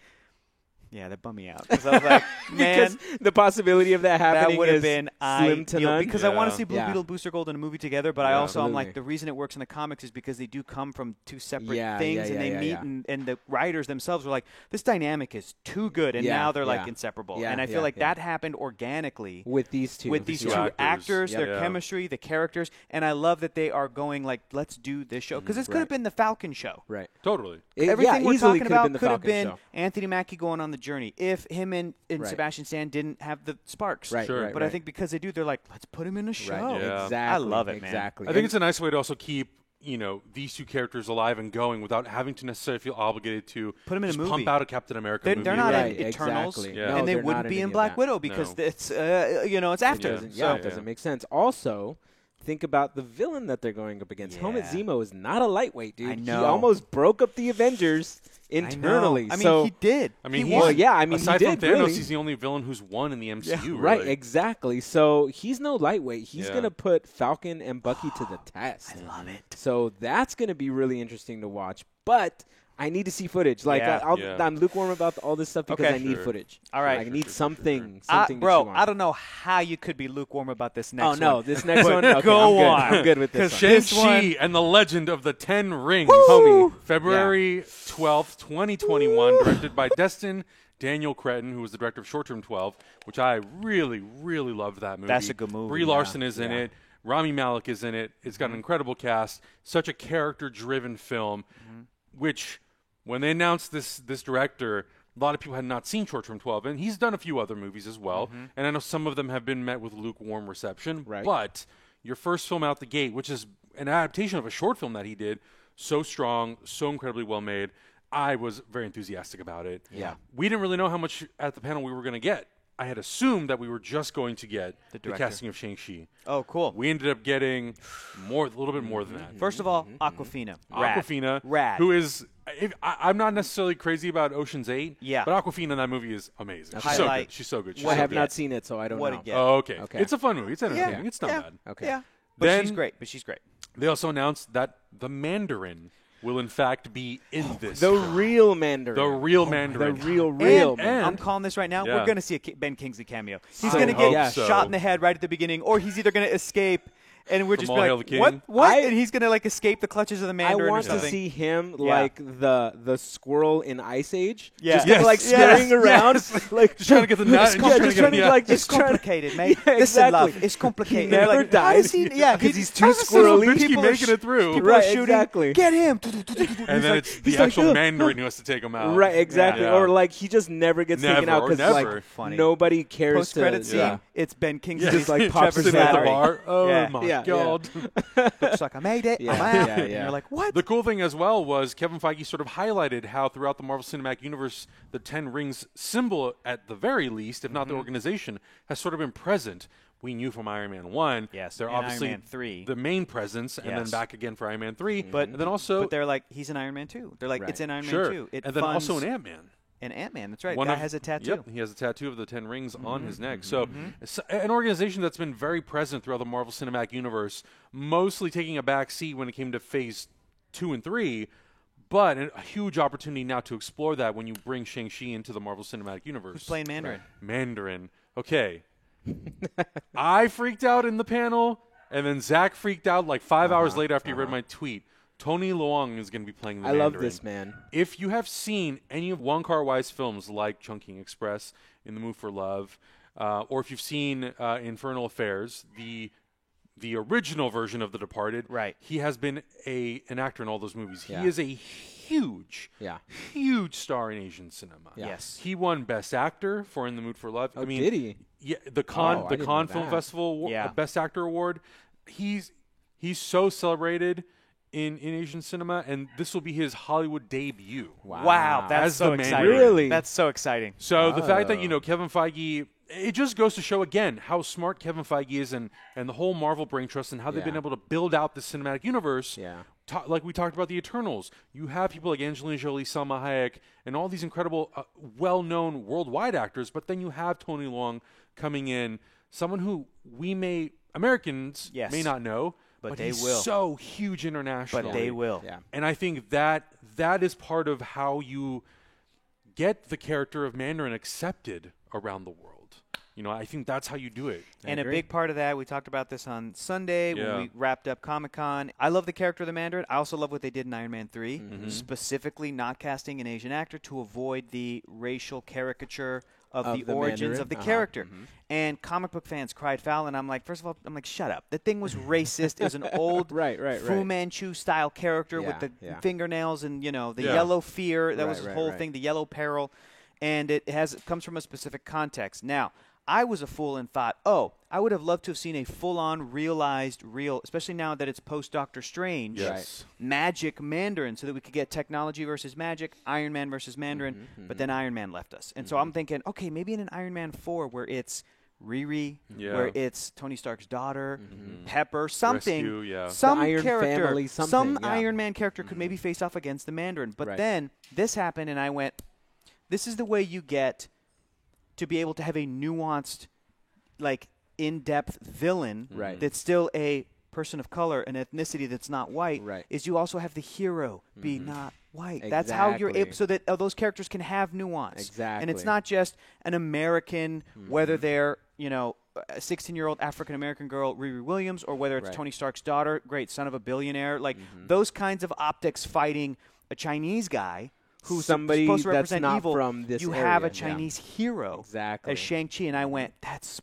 yeah, that bummed me out. Because I was like, man, Because the possibility of that happening that would have is been slim to ideal. none. Because I want Yeah. to see Blue Yeah. Beetle, Booster Gold in a movie together, but I Yeah. also I'm like, Absolutely. the reason it works in the comics is because they do come from two separate Yeah, things, yeah, and yeah, they yeah, meet, yeah. and the writers themselves were like, this dynamic is too good, and Yeah, now they're like yeah. inseparable. Yeah, And I feel yeah, like yeah. that happened organically with these two. with these two two actors. actors, Yep. their Yeah. chemistry, the characters, and I love that they are going like, let's do this show because this could have Right. been the Falcon show. Right. Totally. Everything yeah, we're easily talking could have about been the could have Falcon been show. Anthony Mackie going on the journey if him and Right. Sebastian Stan didn't have the sparks. Right, Sure. right, But I think because they do, they're like, let's put him in a show. Right, Yeah. exactly. I love it, man. Exactly. I think it's a nice way to also keep these two characters alive and going without having to necessarily feel obligated to Put 'em in a just movie. pump out a Captain America They're, movie. they're not Right, in Eternals, exactly. Yeah. and they they're wouldn't not be in in any Black of that. Widow because No. it's it's after. Doesn't- So it doesn't make sense. Also, think about the villain that they're going up against. Helmut Yeah. Zemo is not a lightweight, dude. I He know. almost broke up the Avengers I know. internally. I mean, so, he did. I mean, he he's- won. yeah, I mean, he aside did, from Thanos, really. he's the only villain who's won in the MCU. right, really. exactly. So he's no lightweight. He's Yeah. going to put Falcon and Bucky to the test. I love it. So that's going to be really interesting to watch. But I need to see footage. Like Yeah. Yeah. I'm lukewarm about all this stuff because Okay. I need Sure. footage. All right. I need Sure. something. I Something to chew on. I don't know how you could be lukewarm about this next Oh one. no, this next one. Okay, Go I'm good. on. I'm good with this. 'Cause One. This Shang-Chi and the Legend of the Ten Rings. Homie. February 12th, 2021, directed by Destin Daniel Cretton, who was the director of Short Term 12, which I really, really loved that movie. That's a good movie, Brie yeah. Larson is in Yeah. it. Rami Malek is in it. It's got an incredible cast. Such a character-driven film, which when they announced this director, a lot of people had not seen Short Term 12, and he's done a few other movies as well. And I know some of them have been met with lukewarm reception. Right. But your first film out the gate, which is an adaptation of a short film that he did, so strong, so incredibly well made. I was very enthusiastic about it. Yeah. We didn't really know how much at the panel we were going to get. I had assumed that we were just going to get the casting of Shang-Chi. Oh, cool. We ended up getting a little bit more than that. First of all, Aquafina. Rad. Aquafina, Rad. who is, I'm not necessarily crazy about Ocean's 8, Yeah. but Aquafina in that movie is amazing. She's so Highlight. good. She's so good. She's I so have good. not seen it, so I don't What know. a get. Oh, okay. Okay. It's a fun movie. It's entertaining. It's not bad. Okay. Yeah. But Then- she's great. But she's great. They also announced that the Mandarin will in fact be in this. The film. real Mandarin. The real Mandarin. The real And Mandarin. I'm calling this right now. Yeah. We're going to see a Ben Kingsley cameo. He's So going to get hope so. shot in the head right at the beginning, or he's either going to escape, and we're just All be Hail like, the what? King. What? And he's going to like escape the clutches of the I Mandarin want or to something. see him Yeah. like the squirrel in Ice Age. Yeah. Just kinda Yes. like Yes. scurrying around. Yes. Like, Just trying to get the nut. Yeah, just trying to like It's just trying to- complicated, mate. Yeah, Listen, exactly. love, it's complicated. He never Like, how dies. does he? Yeah, Because he's too how does this little squirrely. Keep people are making it through. People Right, are shooting. exactly. Get him. And then it's the he's like, actual "Ugh, Mandarin who has to take him out. Right, exactly. Yeah. Or like he just never gets taken Never, out or because never. like Funny. nobody cares Post credit to. scene. Yeah. It's Ben Kingsley. Yeah. Just like pops Trevor his Sitting at the salary. bar. Oh Yeah. my Yeah, God. Looks like I made it. Yeah, I'm out. yeah, And yeah. you're like, what? The cool thing as well was Kevin Feige sort of highlighted how throughout the Marvel Cinematic Universe, the 10 Rings symbol, at the very least, if not the organization, has sort of been present. We knew from Iron Man 1. Yes, They're and Iron obviously Man 3. the main presence, and then Yes. back again for Iron Man 3. But and then also, but they're like, he's in Iron Man 2. They're like, Right. it's in Iron sure. Man 2. It and then funds- also in Ant-Man. And Ant-Man, that's right. One Guy of- has a tattoo. Yep, he has a tattoo of the 10 rings on his neck. So it's an organization that's been very present throughout the Marvel Cinematic Universe, mostly taking a back seat when it came to Phase 2 and 3, but a huge opportunity now to explore that when you bring Shang-Chi into the Marvel Cinematic Universe. Who's playing Mandarin? Mandarin. Okay. I freaked out in the panel, and then Zach freaked out like 5 hours later after he read my tweet. Tony Leung is going to be playing the I Mandarin. love this man. If you have seen any of Wong Kar-wai's films like Chungking Express, In the Mood for Love, or if you've seen Infernal Affairs, the original version of The Departed, Right. he has been an actor in all those movies. Yeah. He is a huge, Yeah. huge star in Asian cinema. Yeah. Yes. He won Best Actor for In the Mood for Love. Oh, did he? Yeah, the Cannes Oh, I didn't know Film that. Festival Yeah. Best Actor award. He's so celebrated in Asian cinema, and this will be his Hollywood debut. Wow, that's As so the exciting. Mandarin. Really? That's so exciting. So the fact that Kevin Feige, it just goes to show again how smart Kevin Feige is, and the whole Marvel Brain Trust, and how they've been Yeah. able to build out the cinematic universe. Yeah. Like we talked about the Eternals, you have people like Angelina Jolie, Salma Hayek, and all these incredible, well-known worldwide actors. But then you have Tony Leung coming in, someone who Americans Yes. may not know, But he's they will. so huge internationally. But they will. Yeah. And I think that is part of how you get the character of Mandarin accepted around the world. I think that's how you do it. And a agree. big part of that, we talked about this on Sunday Yeah. when we wrapped up Comic-Con. I love the character of the Mandarin. I also love what they did in Iron Man 3, Mm-hmm. specifically not casting an Asian actor to avoid the racial caricature of the the origins Mandarin? of the Uh-huh. character. And comic book fans cried foul, and I'm like, first of all, shut up. The thing was racist. It was an old Right. Fu Manchu-style character with the Yeah. fingernails and, the Yeah. yellow fear. That was the Right, whole right. thing, the yellow peril. And it comes from a specific context. Now, I was a fool and thought, I would have loved to have seen a full-on realized, especially now that it's post-Doctor Strange, Yes. magic Mandarin, so that we could get technology versus magic, Iron Man versus Mandarin, but then Iron Man left us. And so I'm thinking, okay, maybe in an Iron Man 4 where it's Riri, Yeah. where it's Tony Stark's daughter, Pepper, something, Rescue, yeah. some The Iron character, Family, some something, yeah. Iron Man character could maybe face off against the Mandarin. But Right. then this happened, and I went, this is the way you get to be able to have a nuanced, like, in-depth villain Right. that's still a person of color, an ethnicity that's not white, Right. is you also have the hero be not white. That's how you're able, Exactly. so that those characters can have nuance. And it's Exactly. not just an American, whether they're, a 16-year-old African-American girl, Riri Williams, or whether it's Right. Tony Stark's daughter, great son of a billionaire. Like, those kinds of optics fighting a Chinese guy who's Somebody supposed to that's represent not evil. from this you have a area, yeah. Chinese hero Exactly. as Shang-Chi, and I went, that's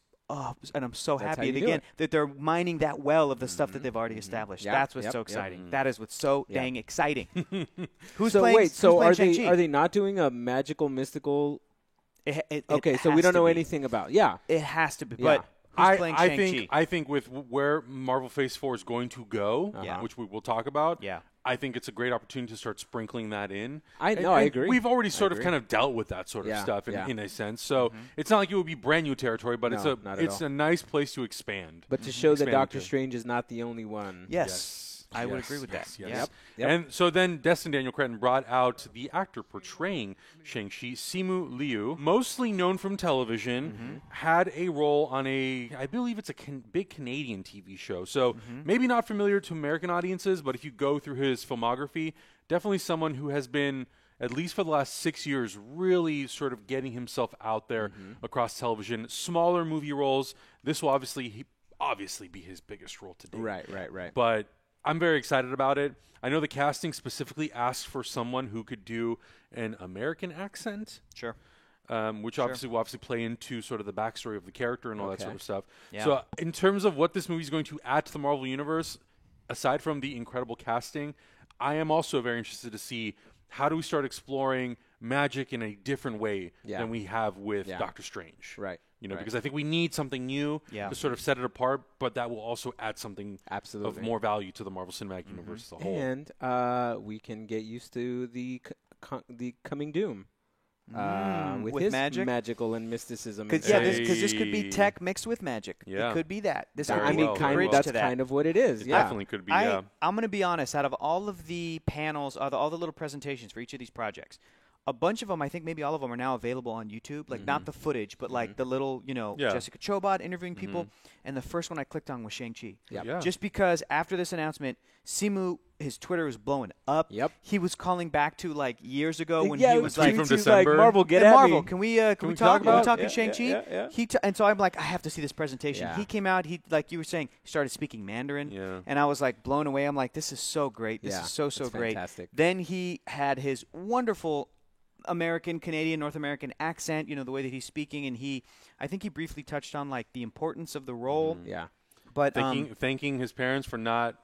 and I'm so That's happy how you do again it. that they're mining that well of the stuff that they've already established. Yep, That's what's yep, so yep. exciting. That is what's so dang exciting. Who's So playing? wait, who's so playing are they Shang-Chi? are they not doing a magical mystical? It Okay, so we has don't to know be. anything about. Yeah, It has to be. Yeah. But who's playing I Shang-Chi? think with where Marvel Phase 4 is going to go, Yeah. which we will talk about, Yeah. I think it's a great opportunity to start sprinkling that in. I And- know, I and agree. We've already I sort of agree. kind of dealt with that sort of Yeah, stuff yeah. in a sense. So it's not like it would be brand new territory, but No, not at it's all. a nice place to expand. but to show that Expand Doctor into. Strange is not the only one. Yes. I would agree with that. Yes. Yep. Yep. And so then Destin Daniel Cretton brought out the actor portraying Shang-Chi, Simu Liu, mostly known from television, had a role on I believe it's a big Canadian TV show. So maybe not familiar to American audiences, but if you go through his filmography, definitely someone who has been, at least for the last 6 years, really sort of getting himself out there across television. Smaller movie roles. This will obviously be his biggest role to date. Right. But I'm very excited about it. I know the casting specifically asked for someone who could do an American accent, Sure. which obviously will play into sort of the backstory of the character and all that Okay. sort of stuff. Yeah. So in terms of what this movie is going to add to the Marvel Universe, aside from the incredible casting, I am also very interested to see how do we start exploring magic in a different way Yeah. than we have with Yeah. Doctor Strange. Right. You know, Right. because I think we need something new Yeah. to sort of set it apart, but that will also add something Absolutely. of more value to the Marvel Cinematic Universe as a whole. And we can get used to the coming Doom with with his magic? magical and mysticism. Because and this could be Hey. tech mixed with magic. Yeah. It could be that. This Very could I be mean, well, a very kind well. of. bridge That's to that. kind of what it is. It Yeah. definitely could be, yeah. I'm going to be honest. Out of all of the panels, all the little presentations for each of these projects, a bunch of them, I think maybe all of them are now available on YouTube. Like not the footage, but like the little, Yeah. Jessica Chobot interviewing people. And the first one I clicked on was Shang-Chi. Yep. Yeah. Just because after this announcement, Simu, his Twitter was blowing up. Yep. He was calling back to like years ago when yeah, he was tweet like, from tweets December. like Marvel, get Hey, at Marvel, me. can we we talk? talk We're about- talking Yeah, Shang-Chi. yeah. And so I'm like, I have to see this presentation. Yeah. He came out. He, like you were saying, he started speaking Mandarin. Yeah. And I was like blown away. I'm like, this is so great. This Yeah, is so it's great. fantastic. Then he had his wonderful American, Canadian, North American accent. You know, the way that he's speaking, and I think he briefly touched on like the importance of the role. Yeah. But Thanking his parents for not,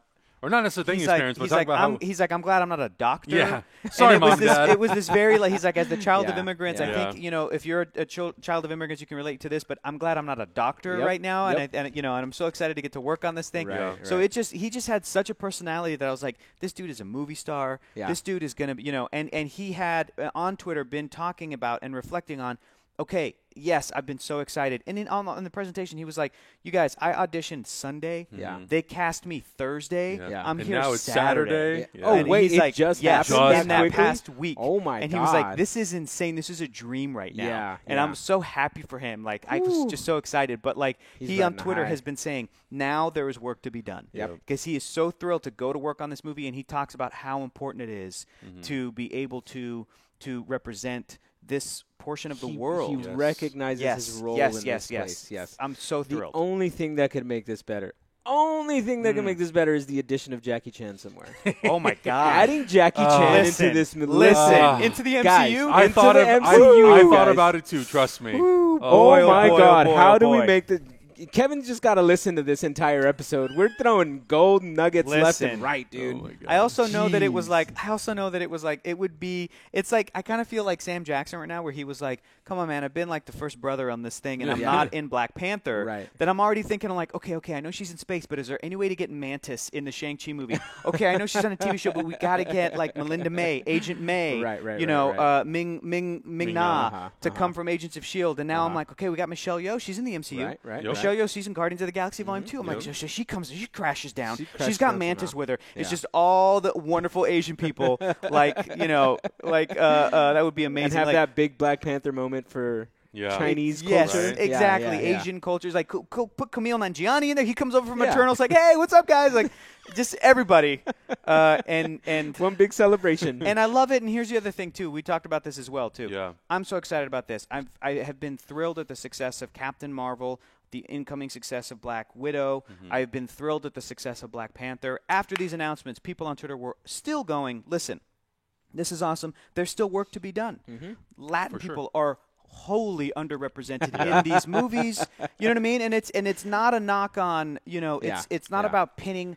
or not necessarily thanking he's his like, parents, but he's talking like, about how. he's like, I'm glad I'm not a doctor. Yeah. And Sorry, it was Mom, this, Dad. It was this very, like, he's like, as the child of Yeah, immigrants, yeah. I think, if you're a child of immigrants, you can relate to this, but I'm glad I'm not a doctor Yep, right now. yep. And I'm so excited to get to work on this thing. Right, Yeah. So right. he just had such a personality that I was like, this dude is a movie star. Yeah. This dude is going to be, and he had on Twitter been talking about and reflecting on, okay, yes, I've been so excited. And on the presentation, he was like, you guys, I auditioned Sunday. Yeah. They cast me Thursday. Yeah. Yeah. I'm And here now it's Saturday. Saturday. Oh, And wait, he's it like, just yes, happened in that quickly? past week. Oh, my And he was like, God. this is insane. This is a dream right now. Yeah, And yeah. I'm so happy for him. Like, I was Woo. just so excited. But, like, He's he on riding a Twitter high. has been saying, now there is work to be done. Yep. Because he is so thrilled to go to work on this movie, and he talks about how important it is to be able to represent this portion of the world. He recognizes his role in this place. Yes. I'm so The thrilled. only thing that could make this better. Only thing that can make this better is the addition of Jackie Chan somewhere. Oh my God! Adding Jackie Chan Listen, into this movie. listen, into the MCU. Guys, I into thought the of, MCU, I you thought guys. about it too. Trust me. Oh, boy, oh my boy, oh God! boy, How oh do we boy. make the? Kevin's just got to listen to this entire episode. We're throwing gold nuggets left and Listen. right, dude. Oh my God. I also know that it was Jeez. like. It would be. It's like I kind of feel like Sam Jackson right now, where he was like, "Come on, man, I've been like the first brother on this thing, and I'm Yeah. not in Black Panther." Right. That I'm already thinking, I'm like, okay, I know she's in space, but is there any way to get Mantis in the Shang-Chi movie? Okay, I know she's on a TV show, but we got to get like Melinda May, Agent May, Right, Ming Ming-Na. Na to come from Agents of Shield, and now I'm like, okay, we got Michelle Yeoh, she's in the MCU. Right, right, Yep. Michelle Yeoh, she's in Guardians of the Galaxy Volume 2. I'm like, Yep. so she comes, she crashes down. She She's crashes got down Mantis somehow. with her. It's Yeah. just all the wonderful Asian people, that would be And amazing. have like, that big Black Panther moment for Yeah. Chinese Yes, culture. Right. exactly. Yeah, yeah, yeah. Asian cultures. Like, put Camille Nanjiani in there. He comes over from Yeah. Eternals, like, hey, what's up, guys? Like, just everybody. And One big celebration. and I love it. And here's the other thing too. We talked about this as well too. Yeah. I'm so excited about this. I have been thrilled at the success of Captain Marvel, the incoming success of Black Widow. I've been thrilled at the success of Black Panther. After these announcements, people on Twitter were still going, listen, this is awesome. There's still work to be done. Latin For sure. people are wholly underrepresented in these movies. You know what I mean? And it's not a knock on, it's not about pitting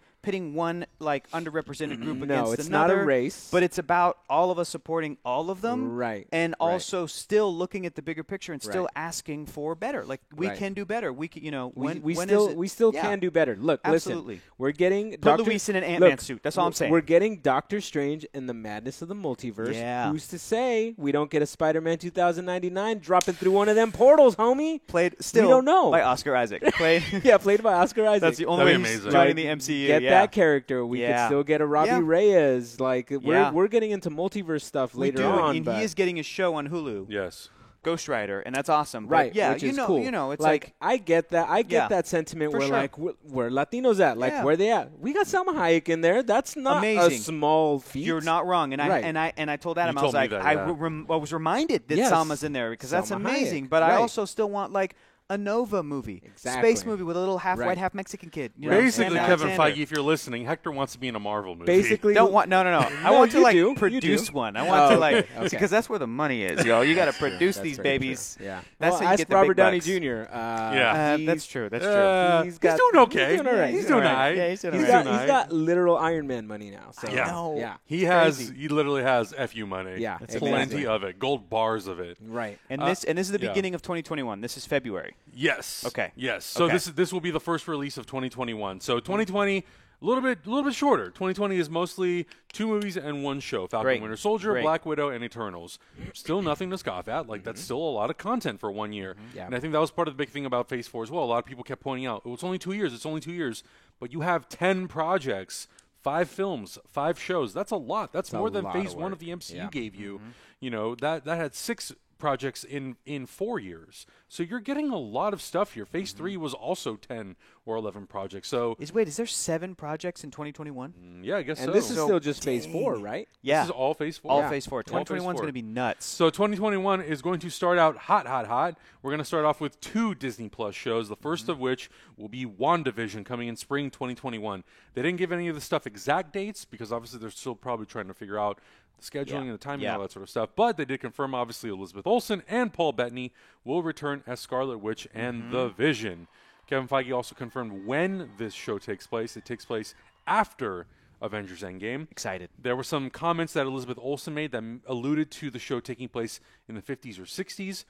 one like underrepresented group against another. No, it's not a race. But it's about all of us supporting all of them. Right. And also still looking at the bigger picture and still Right. asking for better. Like we can do better. We can, We when still is it? we still Yeah. can do better. Look, Absolutely. listen. We're getting Put Luis in an Ant-Man suit. That's all I'm saying. We're getting Doctor Strange and the madness of the multiverse. Yeah. Who's to say we don't get a Spider-Man 2099 dropping through one of them portals, homie? Played still we don't know. by Oscar Isaac. Played Yeah, played by Oscar Isaac. That's the only That'd way be he's amazing. joining the MCU. Get yeah. that character. We could Yeah. still get a Robbie Yeah. Reyes. Like Yeah. we're getting into multiverse stuff We later do, on. and but he is getting a show on Hulu, Yes. Ghost Rider, and that's awesome. But right. yeah, which is cool. it's like I get that. I get Yeah, that sentiment for where sure. like where Latinos at, like Yeah. where they at. We got Salma Hayek in there. That's not a Amazing. small feat. you're not wrong. And Right. I told Adam, I told was me like, that, I yeah. I was reminded that Yes. Salma's in there because that's Salma amazing. Hayek. But I Right. also still want like a Nova movie, Exactly. space movie with a little half Right. white, half Mexican kid. You know, Basically, Sam Kevin Alexander. Feige, if you're listening, Hector wants to be in a Marvel movie. Basically, Don't want no. I No, want to you like do. You produce do. one. I want to Oh, like okay. because that's where the money is, yo. You got to produce That's these very babies. true. Yeah. That's well, how you ask get the Robert big Downey bucks. Jr. Yeah. That's true. That's true. He's He's got- doing okay. He's doing all right. He's doing all right. Yeah, he's doing He's all right. got he's got literal Iron Man money now. So Yeah. know. yeah. He literally has FU money. Yeah, plenty exactly. of it, gold bars of it. Right. And this is the yeah. beginning of 2021. This is February. Yes. Okay. Yes. So Okay. this will be the first release of 2021. So 2020, a little bit shorter. 2020 is mostly 2 movies and 1 show: Falcon Great. Winter Soldier, Great. Black Widow, and Eternals. Still nothing to scoff at. Like that's still a lot of content for 1 year. Yeah. And I think that was part of the big thing about Phase 4 as well. A lot of people kept pointing out, it's only 2 years. It's only 2 years. But you have 10 projects. 5 films, 5 shows. That's a lot. That's more than lot Phase of 1 work. of the MCU Yeah. gave you. You know, that had 6 projects in 4 years. So you're getting a lot of stuff here. Phase 3 was also 10 or 11 projects. So Is there 7 projects in 2021? yeah, I guess And so. this is So- still just Phase 4, right? Yeah. This is all Phase 4. All Yeah. Phase 4. All Phase 2021 is 4. going to be nuts. So 2021 is going to start out hot. We're going to start off with 2 Disney Plus shows, the first of which will be WandaVision coming in spring 2021. They didn't give any of the stuff exact dates because obviously they're still probably trying to figure out the scheduling and the timing and all that sort of stuff. But they did confirm obviously Elizabeth Olsen and Paul Bettany will return as Scarlet Witch and the Vision. Kevin Feige also confirmed when this show takes place. It takes place after Avengers Endgame. Excited. There were some comments that Elizabeth Olsen made that alluded to the show taking place in the 50s or 60s.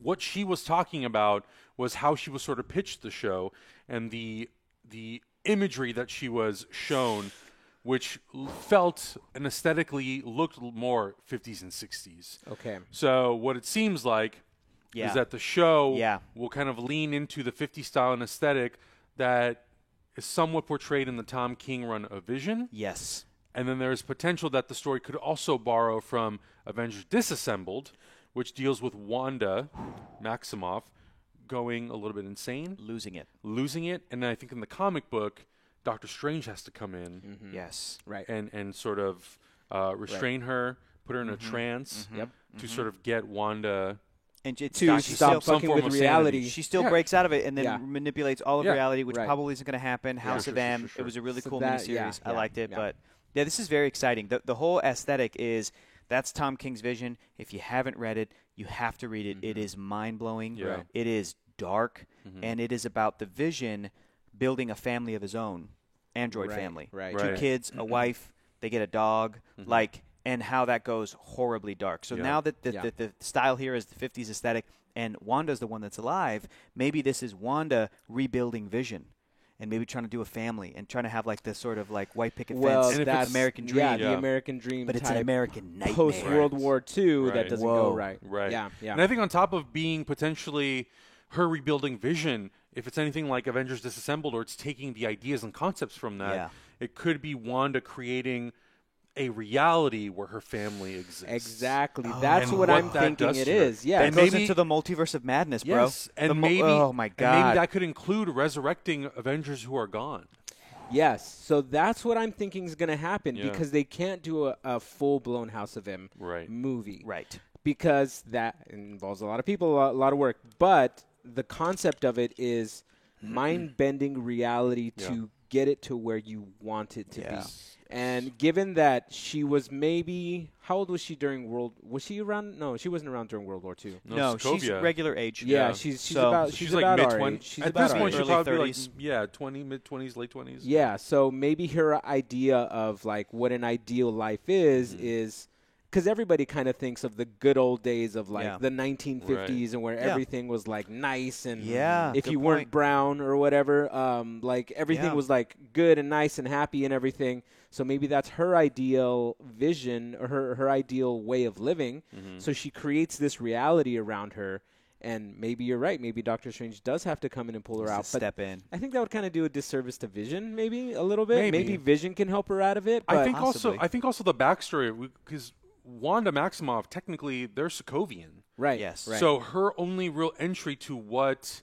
What she was talking about was how she was sort of pitched the show and the imagery that she was shown, which felt and aesthetically looked more 50s and 60s. Okay. So what it seems like Yeah. is that the show Yeah. will kind of lean into the 50s style and aesthetic that is somewhat portrayed in the Tom King run of Vision. Yes. And then there's potential that the story could also borrow from Avengers Disassembled, which deals with Wanda Maximoff going a little bit insane, Losing it. losing it. And then I think in the comic book, Doctor Strange has to come in Yes. Right. and sort of restrain her, put her in a trance Yep. to sort of get Wanda And it's To she stop still, fucking form with of reality. sanity. she still Yeah. breaks out of it and then Yeah. manipulates all of Yeah. reality, which Right. probably isn't going to happen. House Sure, of sure, M. sure, sure. It was a really So cool that- miniseries. yeah, I liked it, yeah. but yeah, this is very exciting. The whole aesthetic is that's Tom King's vision. If you haven't read it, you have to read it. It is mind blowing. Yeah. It is dark, and it is about the Vision building a family of his own, android Right, family, right. two Right. kids, a wife. They get a dog, and how that goes horribly dark. So Yeah. now that Yeah. the style here is the 50s aesthetic, and Wanda's the one that's alive, maybe this is Wanda rebuilding Vision. And maybe trying to do a family and trying to have like this sort of like white picket Well, fence, that's American dream. Yeah, Yeah. the American dream. But it's an type American nightmare. post World Right. War II Right. that doesn't Whoa. go right. Right. Yeah. Yeah. And I think on top of being potentially her rebuilding Vision, if it's anything like Avengers Disassembled or it's taking the ideas and concepts from that, Yeah. it could be Wanda creating a reality where her family exists. Exactly. That's And what what I'm that thinking does it to her. is. Yeah. That And goes maybe- into the multiverse of madness, bro. Yes, and The maybe oh my and god, maybe that could include resurrecting Avengers who are gone. Yes. So that's what I'm thinking is going to happen Yeah. because they can't do a full-blown House of M Right. movie. right? Because that involves a lot of people, a lot of work. But the concept of it is mind-bending reality Yeah. to get it to where you want it to Yeah. be. And given that she was maybe, how old was she during was she around? No, she wasn't around during World War II. No, she's Sokovia. regular age. Yeah, Yeah. she's So- about She's about like our mid-20s. age. She's At about this our point, age. she'll Early probably be 30s. like, 20, mid-20s, late 20s. Yeah, so maybe her idea of like what an ideal life is because everybody kind of thinks of the good old days of like Yeah. the 1950s and where Yeah. everything was like nice and Yeah, if good you weren't point. brown or whatever, like everything Yeah. was like good and nice and happy and everything. So maybe that's her ideal vision or her ideal way of living. So she creates this reality around her. And maybe you're right. Maybe Doctor Strange does have to come in and pull her out. Just to But step in. I think that would kind of do a disservice to Vision, maybe a little bit. Maybe. Maybe Vision can help her out of it. But Possibly. I think also the backstory, because Wanda Maximoff, technically, they're Sokovian. right, Yes. right. So her only real entry to what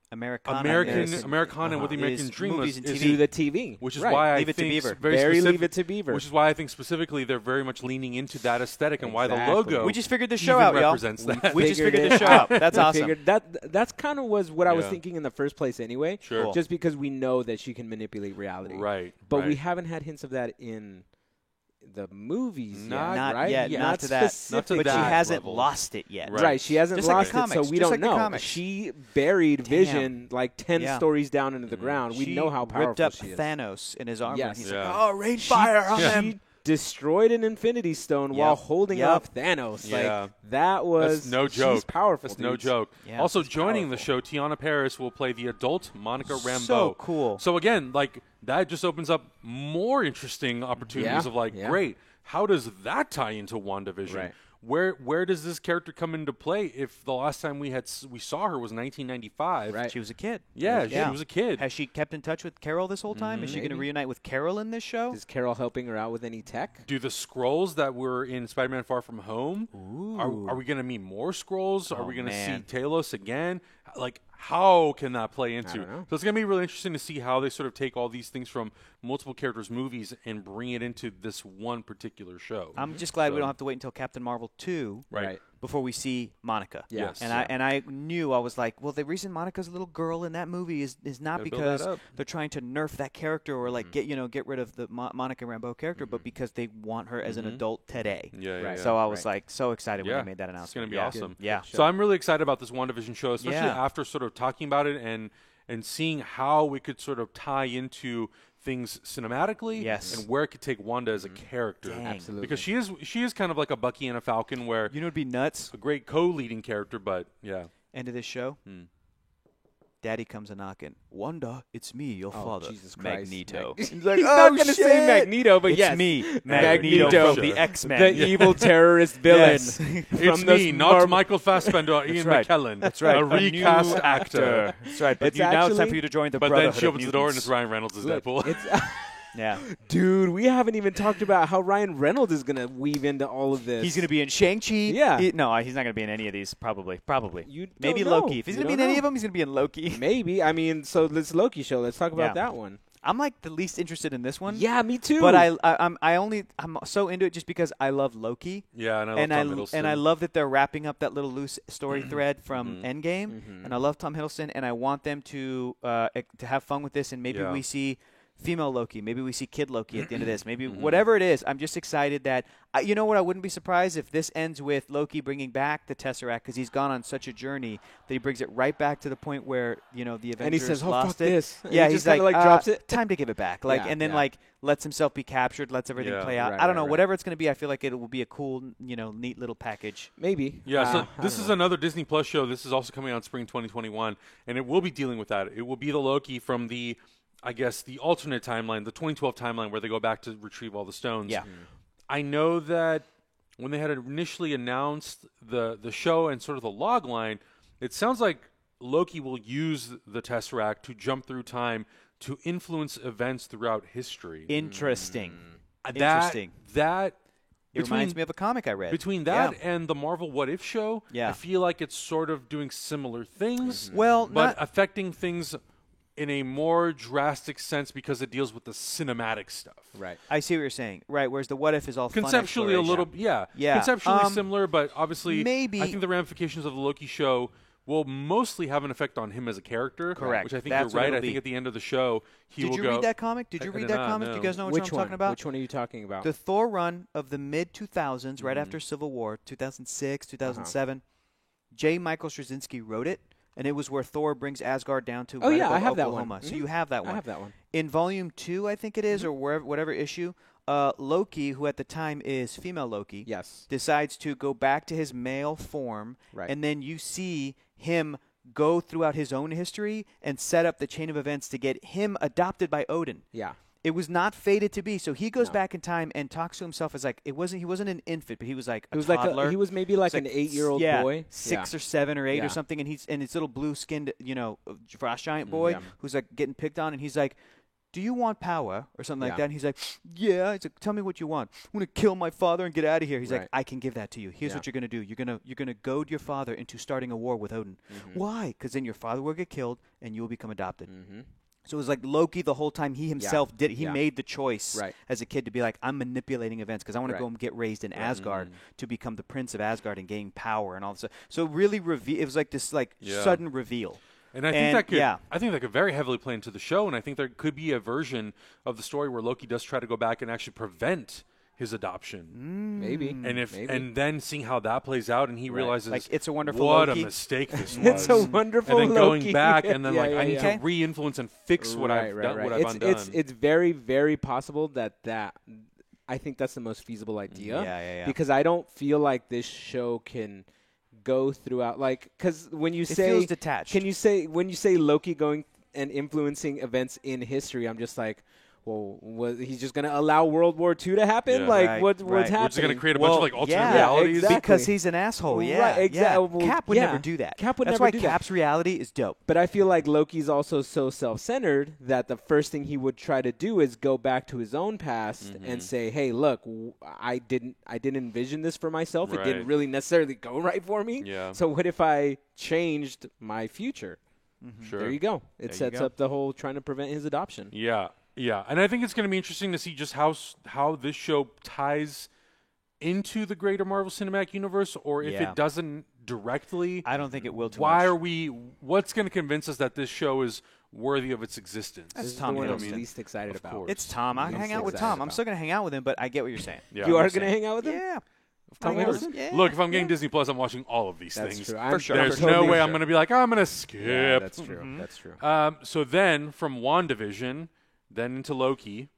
Americana. Americana and what the American Is dream movies was, and is TV. to the TV, which is right. why Leave I It to think Beaver. very Very specific- Leave It to Beaver. Which is why I think specifically they're very much leaning into that aesthetic and why the Exactly. logo We just figured the show even out, y'all. represents that. We just figured it the show out. That's We awesome. figured that's kind of was what I was Yeah. thinking in the first place anyway. Sure. Cool. Just because we know that she can manipulate reality. Right. But right. we haven't had hints of that in the movies Not- yet, Not right? yet. Yeah, Not to that. specific. But she that hasn't level. lost it yet. Right. Right, she hasn't Just like lost the it, comics, so we just don't like the know. comics. She buried Damn. Vision like 10 Yeah. stories down into the ground. We She know how powerful ripped up she is. Thanos in his armor. Yes. He's Yeah. like, oh, rain fire on Yeah. them. She destroyed an Infinity Stone while holding Yep. off Thanos. Yeah. Like that was That's no joke. She's powerful. That's no dudes. joke. Yeah, also she's joining the powerful. show, Tiana Paris will play the adult Monica Rambeau. So cool. So again, like that just opens up more interesting opportunities Yeah, of like, yeah. great, how does that tie into WandaVision? Right. Where does this character come into play if the last time we saw her was 1995? Right. She was a kid. Yeah, she was a kid. Has she kept in touch with Carol this whole time? Is she going to Maybe. reunite with Carol in this show? Is Carol helping her out with any tech? Do the Skrulls that were in Spider-Man Far From Home, are we going to meet more Skrulls? Are Oh, we going to see man. Talos again? Like, how can that play into? don't know. So it's going to be really interesting to see how they sort of take all these things from multiple characters' movies and bring it into this one particular show. I'm just glad we So- don't have to wait until Captain Marvel 2 Right. before we see Monica. Yeah. Yes. And I knew, I was like, well, the reason Monica's a little girl in that movie is not Gotta build because that up. they're trying to nerf that character or like get rid of the Monica Rambeau character, but because they want her as an adult today. Yeah, yeah, Right. yeah. So I was like so excited when Yeah. they made that announcement. It's going to be Yeah. awesome. Yeah. So I'm really excited about this WandaVision show, especially Yeah. after sort of talking about it and seeing how we could sort of tie into things cinematically Yes. and where it could take Wanda as a character. Dang. Absolutely. Because she is kind of like a Bucky and a Falcon where You know, it'd be nuts. a great co-leading character, but yeah. End of this show. Daddy comes a knocking. Wanda, it's me, your Oh, father, Jesus Christ. Magneto. He's like, not "Oh, going to say shit! Magneto, but It's yes. me, Magneto. Magneto from Sure. the X-Men. The evil terrorist villain. Yes. It's From me, the not Marvel- Michael Fassbender or Ian right. McKellen. That's right. A recast new actor. That's right. But It's now it's time actually- for you to join the But then Brotherhood she of opens the door and Mutants. it's Ryan Reynolds as Look, Deadpool. it's Yeah. dude, we haven't even talked about how Ryan Reynolds is going to weave into all of this. He's going to be in Shang-Chi. Yeah. No, he's not going to be in any of these, probably. You Maybe don't know. Loki. If he's You going to be in don't any know. of them, he's going to be in Loki. Maybe. I mean, so this Loki show, let's talk about Yeah. that one. I'm like the least interested in this one. Yeah, me too. But I'm so into it just because I love Loki. Yeah, and I love Tom Hiddleston. And I love that they're wrapping up that little loose story thread from Endgame. And I love Tom Hiddleston, and I want them to have fun with this. And maybe Yeah. we see female Loki. Maybe we see Kid Loki at the end of this. Maybe whatever it is. I'm just excited that you know what? I wouldn't be surprised if this ends with Loki bringing back the Tesseract because he's gone on such a journey that he brings it right back to the point where the Avengers And he says, "Oh, lost fuck it." this. And Yeah, he he's just kinda, like, drops it. Time to give it back. Like, Yeah, and then yeah. like lets himself be captured, lets everything Yeah. play out. Right, I don't know. right. Whatever it's going to be, I feel like it will be a cool, neat little package. Maybe. Yeah, so I this don't is know. another Disney Plus show. This is also coming out in spring 2021, and it will be dealing with that. It will be the Loki from the alternate timeline, the 2012 timeline where they go back to retrieve all the stones. Yeah. I know that when they had initially announced the show and sort of the log line, it sounds like Loki will use the Tesseract to jump through time to influence events throughout history. Interesting. That Interesting. It between- reminds me of a comic I read. Between that Yeah. and the Marvel What If show, Yeah. I feel like it's sort of doing similar things, Well, but not- affecting things in a more drastic sense because it deals with the cinematic stuff. Right. I see what you're saying. Right, whereas the What If is all fun Conceptually, a exploration. little, yeah, Yeah. conceptually similar, but obviously, maybe- I think the ramifications of the Loki show will mostly have an effect on him as a character. Correct. Which I think That's you're what right. it'll I think be. at the end of the show, he will Did you go. read that comic? Did you I read did that not, comic? no. Do you guys know Which what I'm one? talking about? Which one are you talking about? The Thor run of the mid-2000s, right after Civil War, 2006, 2007. J. Michael Straczynski wrote it, and it was where Thor brings Asgard down to Oh, right yeah, above I have that Oklahoma. one. So you have that one. I have that one. In Volume 2, I think it is, or whatever issue, Loki, who at the time is female Loki, Yes. decides to go back to his male form, Right. and then you see him go throughout his own history and set up the chain of events to get him adopted by Odin. Yeah. It was not fated to be. So he goes No. back in time and talks to himself as like he wasn't an infant, but he was like a He was toddler. like he was maybe like It's an 8-year-old yeah, boy. 6 or 7 or 8 Yeah. or something, and his little blue-skinned, frost giant boy Yeah. who's like getting picked on, and he's like, "Do you want power?" or something like Yeah. that. And he's like, "Yeah." He's like, "Tell me what you want. I'm gonna kill my father and get out of here." He's like, Right. "I can give that to you. Here's Yeah. what you're gonna do. You're gonna goad your father into starting a war with Odin. Mm-hmm. Why? Because then your father will get killed and you will become adopted." Mm-hmm. So it was like Loki the whole time. He himself did it. He Yeah. made the choice Right. as a kid to be like, I'm manipulating events because I want to Right. go and get raised in Asgard Mm-hmm. to become the prince of Asgard and gain power and all this stuff. So it really it was like this Yeah. sudden reveal. And I think that could, yeah. I think that could very heavily play into the show, and I think there could be a version of the story where Loki does try to go back and actually prevent his adoption, Maybe. and Maybe. and then seeing how that plays out, and he realizes Like, It's a Wonderful what Loki. a mistake this was. It's a wonderful and then going Loki. back, and then Yeah, like yeah, I need yeah. to re-influence and fix what I've done, what I've undone. It's very, very possible that I think that's the most feasible idea. Yeah. Because I don't feel like this show can go throughout, like, because when you It say feels detached. when you say Loki going and influencing events in history, I'm just like, well, was he's just gonna allow World War II to happen? Yeah. Like, Right, what's right. happening? We're just gonna create a bunch of like alternate yeah, realities. exactly. Because he's an asshole. Yeah, Right, exactly. Yeah. Well, Cap would yeah. never do that. Cap would That's never why do that. Cap's reality is dope. But I feel like Loki's also so self-centered that the first thing he would try to do is go back to his own past Mm-hmm. and say, "Hey, look, I didn't envision this for myself. It Right. didn't really necessarily go right for me. Yeah. So what if I changed my future?" Sure. There you go. It There you sets go. up the whole trying to prevent his adoption. Yeah, and I think it's going to be interesting to see just how this show ties into the greater Marvel Cinematic Universe, or if Yeah. it doesn't directly. I don't think it will too Why much. are we? What's going to convince us that this show is worthy of its existence? That's This is Tom the one I'm Hiddleston. least excited Of about. course. It's Tom. I Least hang out with excited Tom. I'm about. still going to hang out with him, but I get what you're saying. Yeah, You I'm are just going to saying. hang out with him? Yeah. Tom Hang out with Hiddleston? him. Yeah. Look, if I'm getting Yeah. Disney Plus, I'm watching all of these That's things. true. For sure. There's totally no way sure. I'm going to be like, I'm going to skip. Yeah, that's true. Mm-hmm. That's true. So then, from WandaVision, then into Loki,